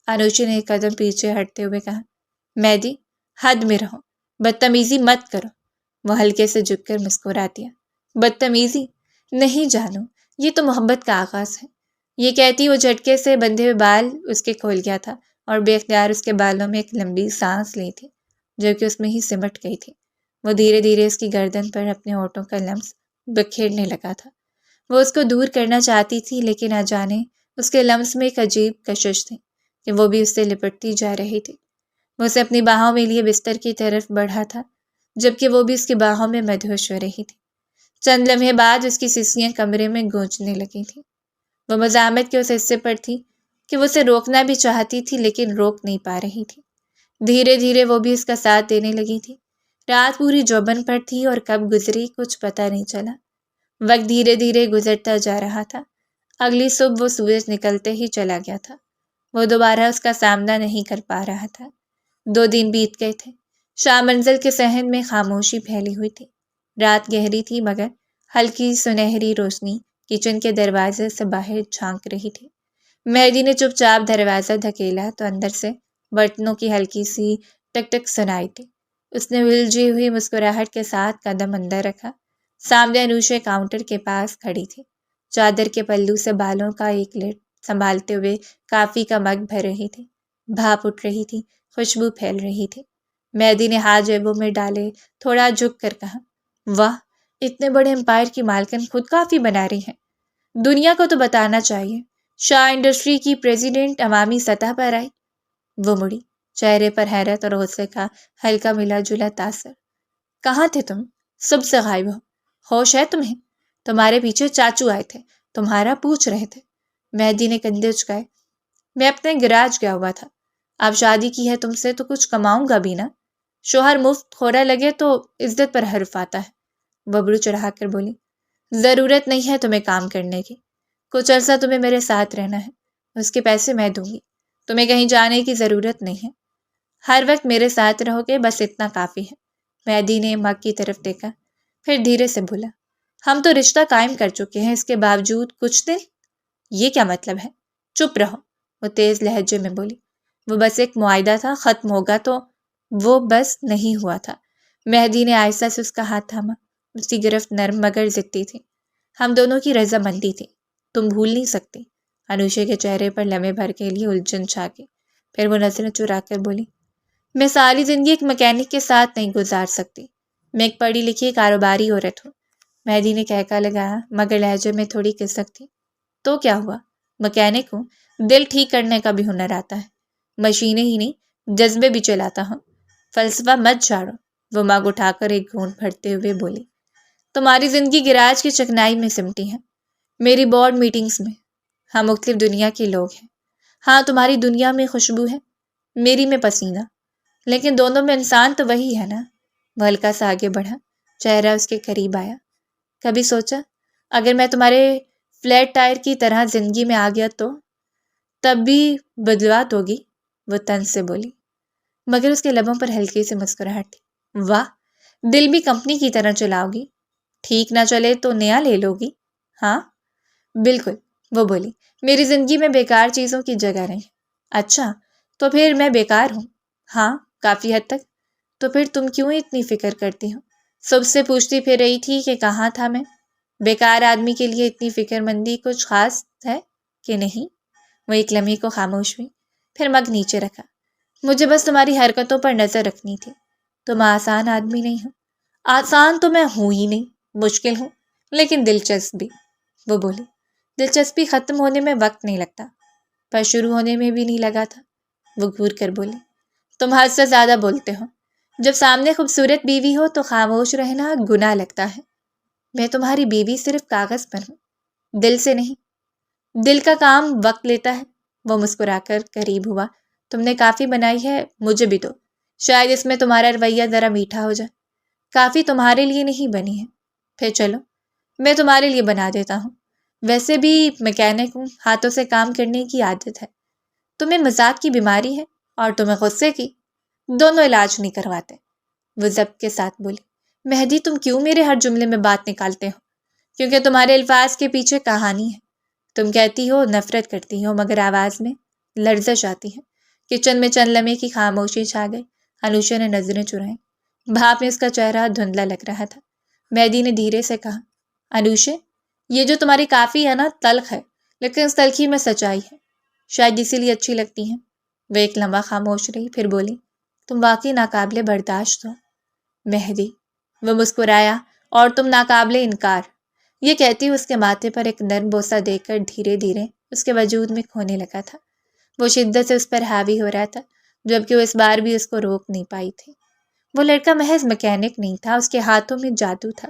انوشی نے ایک قدم پیچھے ہٹتے ہوئے کہا، مہدی حد میں رہو، بدتمیزی مت کرو۔ وہ ہلکے سے جھک کر مسکرا دیا۔ بدتمیزی؟ نہیں جانو، یہ تو محبت کا آغاز ہے۔ یہ کہتی وہ جھٹکے سے بندھے ہوئے بال اس کے کھول گیا تھا اور بے اختیار اس کے بالوں میں ایک لمبی سانس لی تھی جو کہ اس میں ہی سمٹ گئی تھی۔ وہ دھیرے دھیرے اس کی گردن پر اپنے ہونٹوں کا لمس بکھیرنے لگا تھا۔ وہ اس کو دور کرنا چاہتی تھی، لیکن نہ جانے اس کے لمس میں ایک عجیب کشش تھی کہ وہ بھی اس سے لپٹتی جا رہی تھی۔ وہ اسے اپنی باہوں میں لیے بستر کی طرف بڑھا تھا، جبکہ وہ بھی اس کی باہوں میں مدہوش ہو رہی تھی۔ چند لمحے بعد اس کی سسیاں کمرے میں گونجنے لگی تھیں۔ وہ مزاحمت کے اس حصے پر تھی کہ وہ اسے روکنا بھی چاہتی تھی لیکن روک نہیں پا رہی تھی۔ دھیرے دھیرے وہ بھی اس کا ساتھ دینے لگی تھی۔ رات پوری جوبن پر تھی اور کب گزری کچھ پتہ نہیں چلا۔ وقت دھیرے دھیرے گزرتا جا رہا تھا۔ اگلی صبح وہ سورج نکلتے ہی چلا گیا تھا۔ وہ دوبارہ اس کا سامنا نہیں کر پا رہا تھا۔ 2 دن بیت گئے تھے۔ شام منزل کے صحن میں خاموشی پھیلی ہوئی تھی۔ رات گہری تھی، مگر ہلکی سنہری روشنی کچن کے دروازے سے باہر جھانک رہی تھی۔ مہدی نے چپ چاپ دروازہ دھکیلا تو اندر سے برتنوں کی ہلکی سی ٹک ٹک سنائی تھی۔ اس نے الجھی ہوئی مسکراہٹ کے ساتھ قدم اندر رکھا۔ سامنے انوشے کاؤنٹر کے پاس کھڑی تھی، چادر کے پلو سے بالوں کا ایک لٹ سنبھالتے ہوئے کافی کا مگ بھر رہی تھی۔ بھاپ اٹھ رہی تھی، خوشبو پھیل رہی تھی۔ مہدی نے ہاتھ جیبوں میں ڈالے تھوڑا جھک کر کہا، واہ، اتنے بڑے امپائر کی مالکن خود کافی بنا رہی ہیں۔ دنیا کو تو بتانا چاہیے، شاہ انڈسٹری کی پریزیڈنٹ عوامی سطح پر آئی۔ وہ مڑی، چہرے پر حیرت اور غصے کا ہلکا ملا جلا تاثر۔ کہاں تھے تم؟ صبح سے غائب ہو۔ ہوش ہے تمہیں؟ تمہارے پیچھے چاچو آئے تھے، تمہارا پوچھ رہے تھے۔ مہدی نے کندھے اچکائے۔ میں اپنے گراج گیا ہوا تھا۔ اب شادی کی ہے تم سے تو کچھ کماؤں گا بھی نا۔ شوہر مفت خورا لگے تو عزت پر حرف آتا ہے۔ ببرو چڑھا کر بولی، ضرورت نہیں ہے تمہیں کام کرنے کی، کچھ عرصہ تمہیں میرے ساتھ رہنا ہے، اس کے پیسے میں دوں گی، تمہیں کہیں جانے کی ضرورت نہیں ہے، ہر وقت میرے ساتھ رہو گے، بس اتنا کافی ہے۔ مہدی نے مگ کی طرف دیکھا، پھر دھیرے سے بولا، ہم تو رشتہ قائم کر چکے ہیں، اس کے باوجود کچھ دن؟ یہ کیا مطلب ہے؟ چپ رہو، وہ تیز لہجے میں بولی۔ وہ بس ایک معاہدہ تھا، ختم ہوگا تو وہ بس نہیں ہوا تھا۔ مہدی نے آہستہ سے اس کا ہاتھ تھاما۔ اس کی گرفت نرم مگر ضدی تھی۔ ہم دونوں کی رضامندی تھی، تم بھول نہیں سکتی۔ انوشے کے چہرے پر لمحے بھر کے لیے الجھن چھا گئی، پھر وہ نظریں چرا کر بولی، میں ساری زندگی ایک مکینک کے ساتھ نہیں گزار سکتی، میں ایک پڑھی لکھی کاروباری عورت ہوں۔ مہدی نے کہکا لگایا، مگر لہجے میں تھوڑی کسک تھی۔ تو کیا ہوا؟ مکینک ہوں، دل ٹھیک کرنے کا بھی ہنر آتا ہے، مشینیں ہی نہیں جذبے بھی چلاتا ہوں۔ فلسفہ مت جھاڑو، وہ مگ اٹھا کر ایک گھونٹ بھرتے ہوئے بولی۔ تمہاری زندگی گراج کی چکنائی میں سمٹی ہے، میری بورڈ میٹنگز میں۔ ہم مختلف دنیا کے لوگ ہیں۔ ہاں، تمہاری دنیا میں خوشبو ہے، میری میں پسینہ، لیکن دونوں میں انسان تو وہی ہے نا۔ وہ ہلکا سا آگے بڑھا، چہرہ اس کے قریب آیا۔ کبھی سوچا اگر میں تمہارے فلیٹ ٹائر کی طرح زندگی میں آ گیا تو تب بھی بدلوات ہوگی؟ وہ طنز سے بولی، مگر اس کے لبوں پر ہلکی سی مسکراہٹ تھی۔ واہ، دل بھی کمپنی کی طرح چلاؤ گی؟ ٹھیک نہ چلے تو نیا لے لو گی؟ ہاں بالکل، وہ بولی، میری زندگی میں بیکار چیزوں کی جگہ نہیں۔ اچھا، تو پھر میں بیکار ہوں؟ ہاں، کافی حد تک۔ تو پھر تم کیوں اتنی فکر کرتی ہو؟ صبح سے پوچھتی پھر رہی تھی کہ کہاں تھا میں۔ بیکار آدمی کے لیے اتنی فکر مندی کچھ خاص ہے کہ نہیں؟ وہ ایک لمحے کو خاموش ہوئی، پھر مگ نیچے رکھا۔ مجھے بس تمہاری حرکتوں پر نظر رکھنی تھی۔ تم آسان آدمی نہیں ہو۔ آسان تو میں ہوں ہی نہیں، مشکل ہوں، لیکن دلچسپ بھی۔ وہ بولی، دلچسپی ختم ہونے میں وقت نہیں لگتا، پر شروع ہونے میں بھی نہیں لگا تھا۔ وہ گھور کر بولی، تم حد سے زیادہ بولتے ہو۔ جب سامنے خوبصورت بیوی ہو تو خاموش رہنا گناہ لگتا ہے۔ میں تمہاری بیوی صرف کاغذ پر ہوں، دل سے نہیں۔ دل کا کام وقت لیتا ہے۔ وہ مسکرا کر قریب ہوا۔ تم نے کافی بنائی ہے، مجھے بھی دو، شاید اس میں تمہارا رویہ ذرا میٹھا ہو جائے۔ کافی تمہارے لیے نہیں بنی ہے، پھر چلو میں تمہارے لیے بنا دیتا ہوں۔ ویسے بھی میکینک ہوں، ہاتھوں سے کام کرنے کی عادت ہے۔ تمہیں مزاق کی بیماری ہے اور تمہیں غصے کی، دونوں علاج نہیں کرواتے۔ وہ ضبط کے ساتھ بولی، مہدی تم کیوں میرے ہر جملے میں بات نکالتے ہو؟ کیونکہ تمہارے الفاظ کے پیچھے کہانی ہے۔ تم کہتی ہو نفرت کرتی ہو، مگر آواز میں لرزش آتی ہے۔ کچن میں چند لمحے کی خاموشی چھا گئی۔ انوشا نے نظریں چرائیں۔ بھاپ میں اس کا چہرہ دھندلا لگ رہا تھا۔ مہدی نے دھیرے سے کہا، انوشا، یہ جو تمہاری کافی ہے نا، تلخ ہے، لیکن اس تلخی میں سچائی ہے، شاید اسی لیے اچھی لگتی ہیں۔ وہ ایک لمحہ خاموش رہی، پھر بولی، تم واقعی ناقابل برداشت ہو مہدی۔ وہ مسکرایا، اور تم ناقابل انکار۔ یہ کہتی اس کے ماتھے پر ایک نرم بوسہ دے کر دھیرے دھیرے اس کے وجود میں کھونے لگا تھا۔ وہ شدت سے اس پر حاوی ہو رہا تھا، جبکہ وہ اس بار بھی اس کو روک نہیں پائی تھی۔ وہ لڑکا محض میکینک نہیں تھا، اس کے ہاتھوں میں جادو تھا۔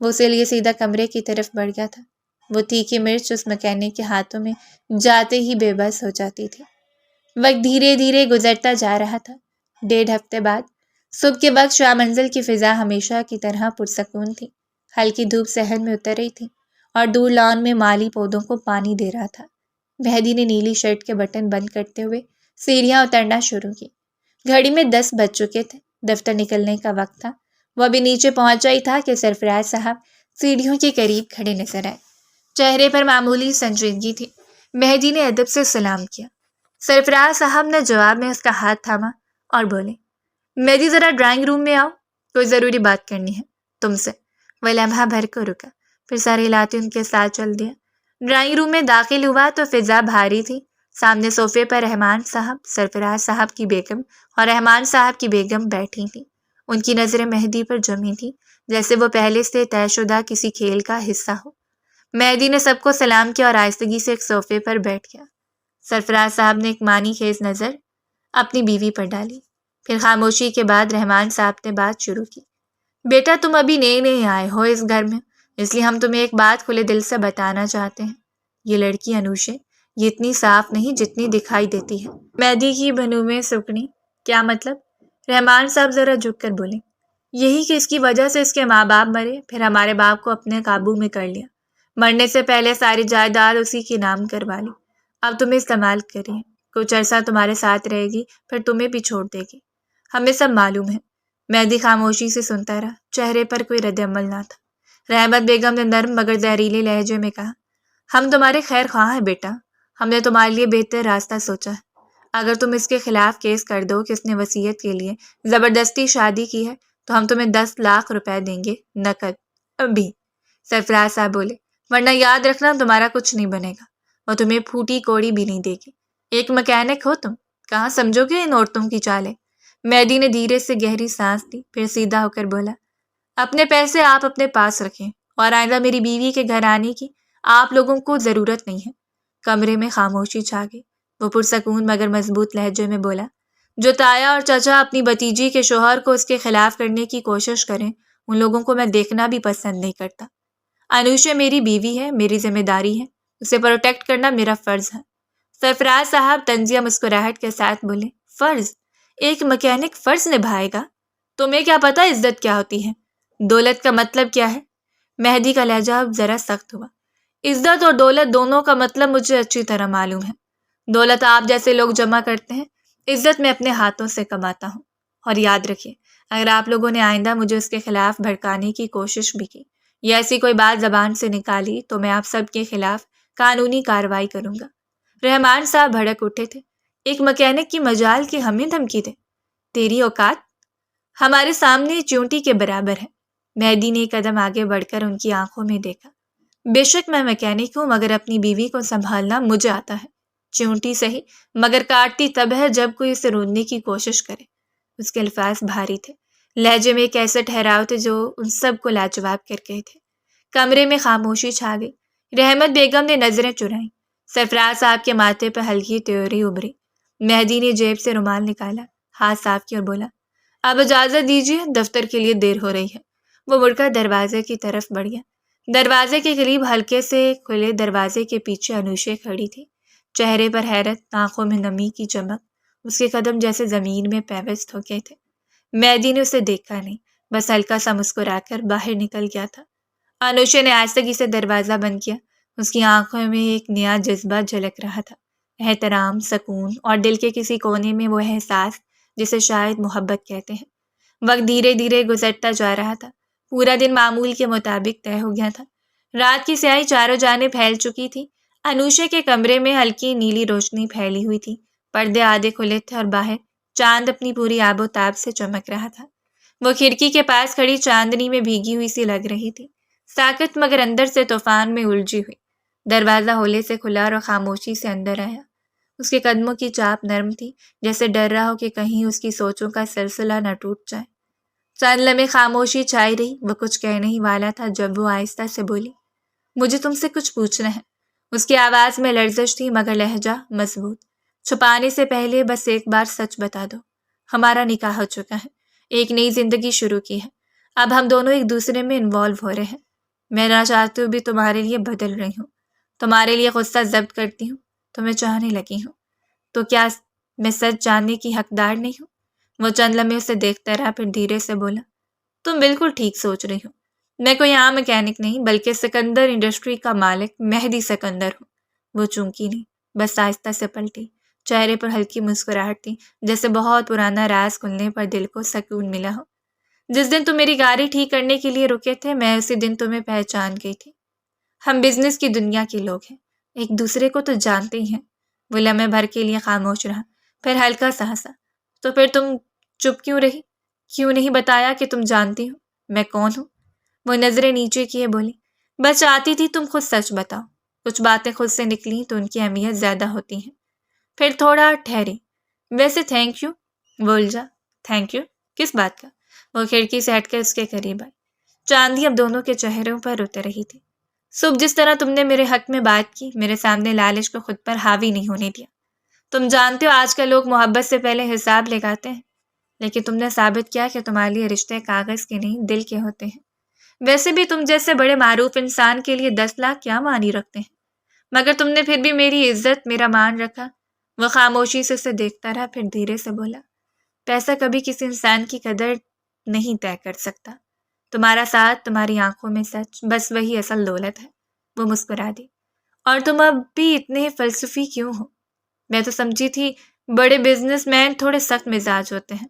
وہ اسے لیے سیدھا کمرے کی طرف بڑھ گیا تھا۔ وہ تیکھی مرچ اس میکینک کے ہاتھوں میں جاتے ہی بے بس ہو جاتی تھی۔ وقت دھیرے دھیرے گزرتا جا رہا تھا۔ 1.5 ہفتے بعد صبح کے وقت شاہ منزل کی فضا ہمیشہ کی طرح پرسکون تھی۔ ہلکی دھوپ صحن میں اتر رہی تھی اور دور لان میں مالی پودوں کو پانی دے رہا تھا۔ مہدی نے نیلی شرٹ کے بٹن بند کرتے ہوئے سیڑھیاں اترنا شروع کی۔ گھڑی میں 10 بج چکے تھے، دفتر نکلنے کا وقت تھا۔ وہ ابھی نیچے پہنچا ہی تھا کہ سرفراز صاحب سیڑھیوں کے قریب کھڑے نظر آئے۔ چہرے پر معمولی سنجیدگی تھی۔ مہدی نے ادب سے سلام کیا۔ سرفراز صاحب نے جواب میں اس کا ہاتھ تھاما اور بولے، مہدی ذرا ڈرائنگ روم میں آؤ، کوئی ضروری بات کرنی ہے تم سے۔ وہ لمحہ بھر کو رکا، پھر سر ہلاتے ان کے ساتھ چل دیا۔ ڈرائنگ روم میں داخل ہوا تو فضا بھاری تھی۔ سامنے صوفے پر رحمان صاحب، سرفراز صاحب کی بیگم اور رحمان صاحب کی بیگم بیٹھی تھیں۔ ان کی نظریں مہدی پر جمی تھیں، جیسے وہ پہلے سے طے شدہ کسی کھیل کا حصہ ہو۔ مہدی نے سب کو سلام کیا اور آہستگی سے ایک صوفے پر بیٹھ گیا۔ سرفراز صاحب نے ایک معنی خیز نظر اپنی بیوی پر ڈالی، پھر خاموشی کے بعد رحمان صاحب نے بات شروع کی۔ بیٹا، تم ابھی نئے نئے آئے ہو اس گھر میں، اس لیے ہم تمہیں ایک بات کھلے دل سے بتانا چاہتے ہیں۔ یہ لڑکی انوشا، یہ اتنی صاف نہیں جتنی دکھائی دیتی ہے۔ مہدی کی بھنوں میں سکنی، کیا مطلب؟ رحمان صاحب ذرا جھک کر بولے، یہی کہ اس کی وجہ سے اس کے ماں باپ مرے، پھر ہمارے باپ کو اپنے قابو میں کر لیا۔ مرنے سے پہلے ساری جائیداد اسی کے نام کروا لی۔ اب تمہیں استعمال کریے، کچھ عرصہ تمہارے ساتھ رہے گی، پھر تمہیں بھی چھوڑ دے گی۔ ہمیں سب معلوم ہے۔ مہدی خاموشی سے سنتا رہا، چہرے پر کوئی رد عمل نہ تھا۔ رحمت بیگم نے نرم مگر زہریلے لہجے میں کہا، ہم تمہارے خیر خواہ ہیں بیٹا، ہم نے تمہارے لیے بہتر راستہ سوچا ہے۔ اگر تم اس کے خلاف کیس کر دو کہ اس نے وصیت کے لیے زبردستی شادی کی ہے تو ہم تمہیں 10 لاکھ روپے دیں گے، نقد، ابھی۔ سرفراز صاحب بولے، ورنہ یاد رکھنا تمہارا کچھ نہیں بنے گا، اور تمہیں پھوٹی کوڑی بھی نہیں دے گی۔ ایک میکینک ہو تم، کہاں سمجھو گے ان عورتوں کی چالیں؟ مہدی نے دھیرے سے گہری سانس لی، پھر سیدھا ہو کر بولا، اپنے پیسے آپ اپنے پاس رکھیں، اور آئندہ میری بیوی کے گھر آنے کی آپ لوگوں کو ضرورت نہیں ہے۔ کمرے میں خاموشی چھا گئی۔ وہ پرسکون مگر مضبوط لہجے میں بولا، جو تایا اور چچا اپنی بھتیجی کے شوہر کو اس کے خلاف کرنے کی کوشش کریں، ان لوگوں کو میں دیکھنا بھی پسند نہیں کرتا۔ انوشا میری بیوی ہے، میری ذمہ داری ہے، اسے پروٹیکٹ کرنا میرا فرض ہے۔ سرفراز صاحب طنزیہ مسکراہٹ کے ساتھ بولے، فرض؟ ایک میکینک فرض نبھائے گا؟ تمہیں کیا پتا عزت کیا ہوتی ہے، دولت کا مطلب کیا ہے؟ مہدی کا لہجہ اب ذرا سخت ہوا۔ عزت اور دولت دونوں کا مطلب مجھے اچھی طرح معلوم ہے۔ دولت آپ جیسے لوگ جمع کرتے ہیں، عزت میں اپنے ہاتھوں سے کماتا ہوں۔ اور یاد رکھیے، اگر آپ لوگوں نے آئندہ مجھے اس کے خلاف بھڑکانے کی کوشش بھی کی یا ایسی کوئی بات زبان سے نکالی تو میں آپ سب کے خلاف قانونی کارروائی کروں گا۔ رحمان صاحب بھڑک اٹھے تھے، ایک میکینک کی مجال کی ہمیں دھمکی دے، تیری اوقات؟ ہمارے سامنے چیونٹی کے برابر ہے۔ مہدی نے ایک قدم آگے بڑھ کر ان کی آنکھوں میں دیکھا۔ بے شک میں میکینک ہوں، مگر اپنی بیوی کو سنبھالنا مجھے آتا ہے۔ چیونٹی صحیح، مگر کاٹتی تب ہے جب کوئی اسے روکنے کی کوشش کرے۔ اس کے الفاظ بھاری تھے، لہجے میں ایک ایسا ٹھہراؤ تھے جو ان سب کو لاجواب کر گئے تھے۔ کمرے میں خاموشی چھا گئی۔ رحمت بیگم نے نظریں چرائیں۔ سرفراز صاحب کے ماتھے پر ہلکی تیوری ابھری۔ مہدی نے جیب سے رومال نکالا، ہاتھ صاف کیا اور بولا، اب اجازت دیجیے، دفتر کے لیے دیر ہو رہی ہے۔ وہ مڑ کر دروازے کی طرف بڑھ گیا۔ دروازے کے قریب ہلکے سے کھلے دروازے کے پیچھے انوشے کھڑی تھی، چہرے پر حیرت، آنکھوں میں نمی کی چمک۔ اس کے قدم جیسے زمین میں پیوست ہو گئے تھے۔ مہدی نے اسے دیکھا نہیں، بس ہلکا سا مسکرا کر باہر نکل گیا تھا۔ انوشے نے آہستگی سے دروازہ بند کیا۔ اس کی آنکھوں میں ایک نیا جذبہ جھلک رہا تھا، احترام، سکون اور دل کے کسی کونے میں وہ احساس جسے شاید محبت کہتے ہیں۔ وقت دھیرے دھیرے گزرتا جا رہا تھا۔ پورا دن معمول کے مطابق طے ہو گیا تھا۔ رات کی سیاہی چاروں جانب پھیل چکی تھی۔ انوشے کے کمرے میں ہلکی نیلی روشنی پھیلی ہوئی تھی، پردے آدھے کھلے تھے اور باہر چاند اپنی پوری آب و تاب سے چمک رہا تھا۔ وہ کھڑکی کے پاس کھڑی چاندنی میں بھیگی ہوئی سی لگ رہی تھی، ساکت مگر اندر سے طوفان میں الجھی ہوئی۔ دروازہ ہولے سے کھلا اور خاموشی سے اندر آیا۔ اس کے قدموں کی چاپ نرم تھی، جیسے ڈر رہا ہو کہ کہیں اس کی سوچوں کا سلسلہ نہ ٹوٹ جائے۔ چند لمحے خاموشی چھائی رہی۔ وہ کچھ کہنے ہی والا تھا جب وہ آہستہ سے بولی، مجھے تم سے کچھ پوچھنا ہے۔ اس کی آواز میں لرزش تھی مگر لہجہ مضبوط۔ چھپانے سے پہلے بس ایک بار سچ بتا دو۔ ہمارا نکاح ہو چکا ہے، ایک نئی زندگی شروع کی ہے۔ اب ہم دونوں ایک دوسرے میں انوالو ہو رہے ہیں۔ میں نہ چاہتے ہوئے بھی تمہارے لیے بدل رہی ہوں، تمہارے لیے غصہ ضبط کرتی ہوں، تمہیں چاہنے لگی ہوں۔ تو کیا میں سچ جاننے کی حقدار نہیں ہوں؟ وہ چند لمحے اسے دیکھتا رہا، پھر دھیرے سے بولا، تم بالکل ٹھیک سوچ رہی ہو۔ میں کوئی عام میکینک نہیں، بلکہ سکندر انڈسٹری کا مالک مہدی سکندر ہوں۔ وہ چونکی نہیں، بس آہستہ سے پلٹی۔ چہرے پر ہلکی مسکراہٹ تھی، جیسے بہت پرانا راز کھلنے پر دل کو سکون ملا ہو۔ جس دن تم میری گاڑی ٹھیک کرنے کے لیے رکے تھے، میں اسی دن تمہیں پہچان گئی تھی۔ ہم بزنس کی دنیا کے لوگ ہیں، ایک دوسرے کو تو جانتے ہی ہیں۔ وہ لمحے بھر کے لیے خاموش رہا، پھر ہلکا سا ہنسا۔ تو پھر تم چپ کیوں رہی؟ کیوں نہیں بتایا کہ تم جانتی ہو میں کون ہوں؟ وہ نظریں نیچے کیے بولی، بس چاہتی تھی تم خود سچ بتاؤ۔ کچھ باتیں خود سے نکلیں تو ان کی اہمیت زیادہ ہوتی ہیں۔ پھر تھوڑا ٹھہری۔ ویسے تھینک یو۔ وہ الجھا، تھینک یو کس بات کا؟ وہ کھڑکی سے ہٹ کر اس کے قریب آئی۔ چاندنی اب دونوں کے چہروں پر اتر رہی تھی۔ صبح جس طرح تم نے میرے حق میں بات کی، میرے سامنے لالچ کو خود پر حاوی نہیں ہونے دیا۔ تم جانتے ہو آج کل لوگ محبت سے پہلے حساب لگاتے ہیں، لیکن تم نے ثابت کیا کہ تمہارے لیے رشتے کاغذ کے نہیں دل کے ہوتے ہیں۔ ویسے بھی تم جیسے بڑے معروف انسان کے لیے 10 لاکھ کیا معنی رکھتے ہیں، مگر تم نے پھر بھی میری عزت، میرا مان رکھا۔ وہ خاموشی سے اسے دیکھتا رہا، پھر دھیرے سے بولا، پیسہ کبھی کسی انسان کی قدر نہیں طے کر سکتا۔ تمہارا ساتھ، تمہاری آنکھوں میں سچ، بس وہی اصل دولت ہے۔ وہ مسکرا دی۔ اور تم اب بھی اتنے فلسفی کیوں ہو؟ میں تو سمجھی تھی بڑے بزنس مین تھوڑے سخت مزاج ہوتے ہیں۔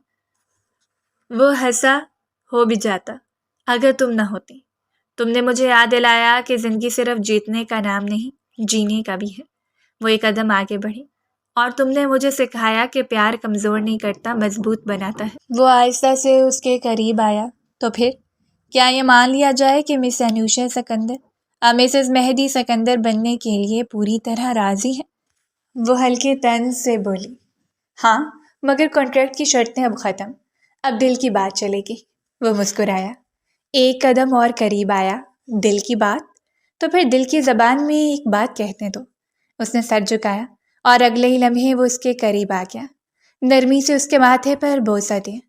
وہ ہنسا، ہو بھی جاتا اگر تم نہ ہوتی۔ تم نے مجھے یاد دلایا کہ زندگی صرف جیتنے کا نام نہیں، جینے کا بھی ہے۔ وہ ایک قدم آگے بڑھی، اور تم نے مجھے سکھایا کہ پیار کمزور نہیں کرتا، مضبوط بناتا ہے۔ وہ آہستہ سے اس کے قریب آیا۔ تو پھر کیا یہ مان لیا جائے کہ مس انوشا سکندر اب مسز مہدی سکندر بننے کے لیے پوری طرح راضی ہے؟ وہ ہلکے طنز سے بولی، ہاں، مگر کانٹریکٹ کی شرطیں اب ختم، اب دل کی بات چلے گی۔ وہ مسکرایا، ایک قدم اور قریب آیا، دل کی بات؟ تو پھر دل کی زبان میں ایک بات کہتے دو۔ اس نے سر جھکایا اور اگلے ہی لمحے وہ اس کے قریب آ گیا، نرمی سے اس کے ماتھے پر بوسہ دیا۔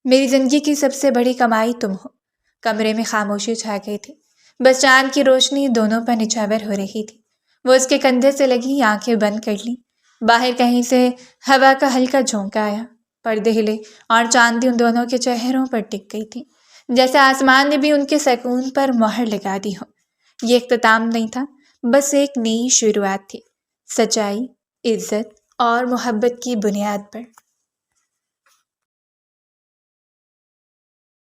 میری زندگی کی سب سے بڑی کمائی تم ہو۔ کمرے میں خاموشی چھا گئی تھی، بس چاند کی روشنی دونوں پر نچھاور ہو رہی تھی۔ وہ اس کے کندھے سے لگی آنکھیں بند کر لیں۔ باہر کہیں سے ہوا کا ہلکا جھونکا آیا، پردے ہلے اور چاندنی ان دونوں کے چہروں پر ٹک گئی تھی، جیسے آسمان نے بھی ان کے سکون پر مہر لگا دی ہو۔ یہ اختتام نہیں تھا، بس ایک نئی شروعات تھی، سچائی، عزت اور محبت کی بنیاد پر۔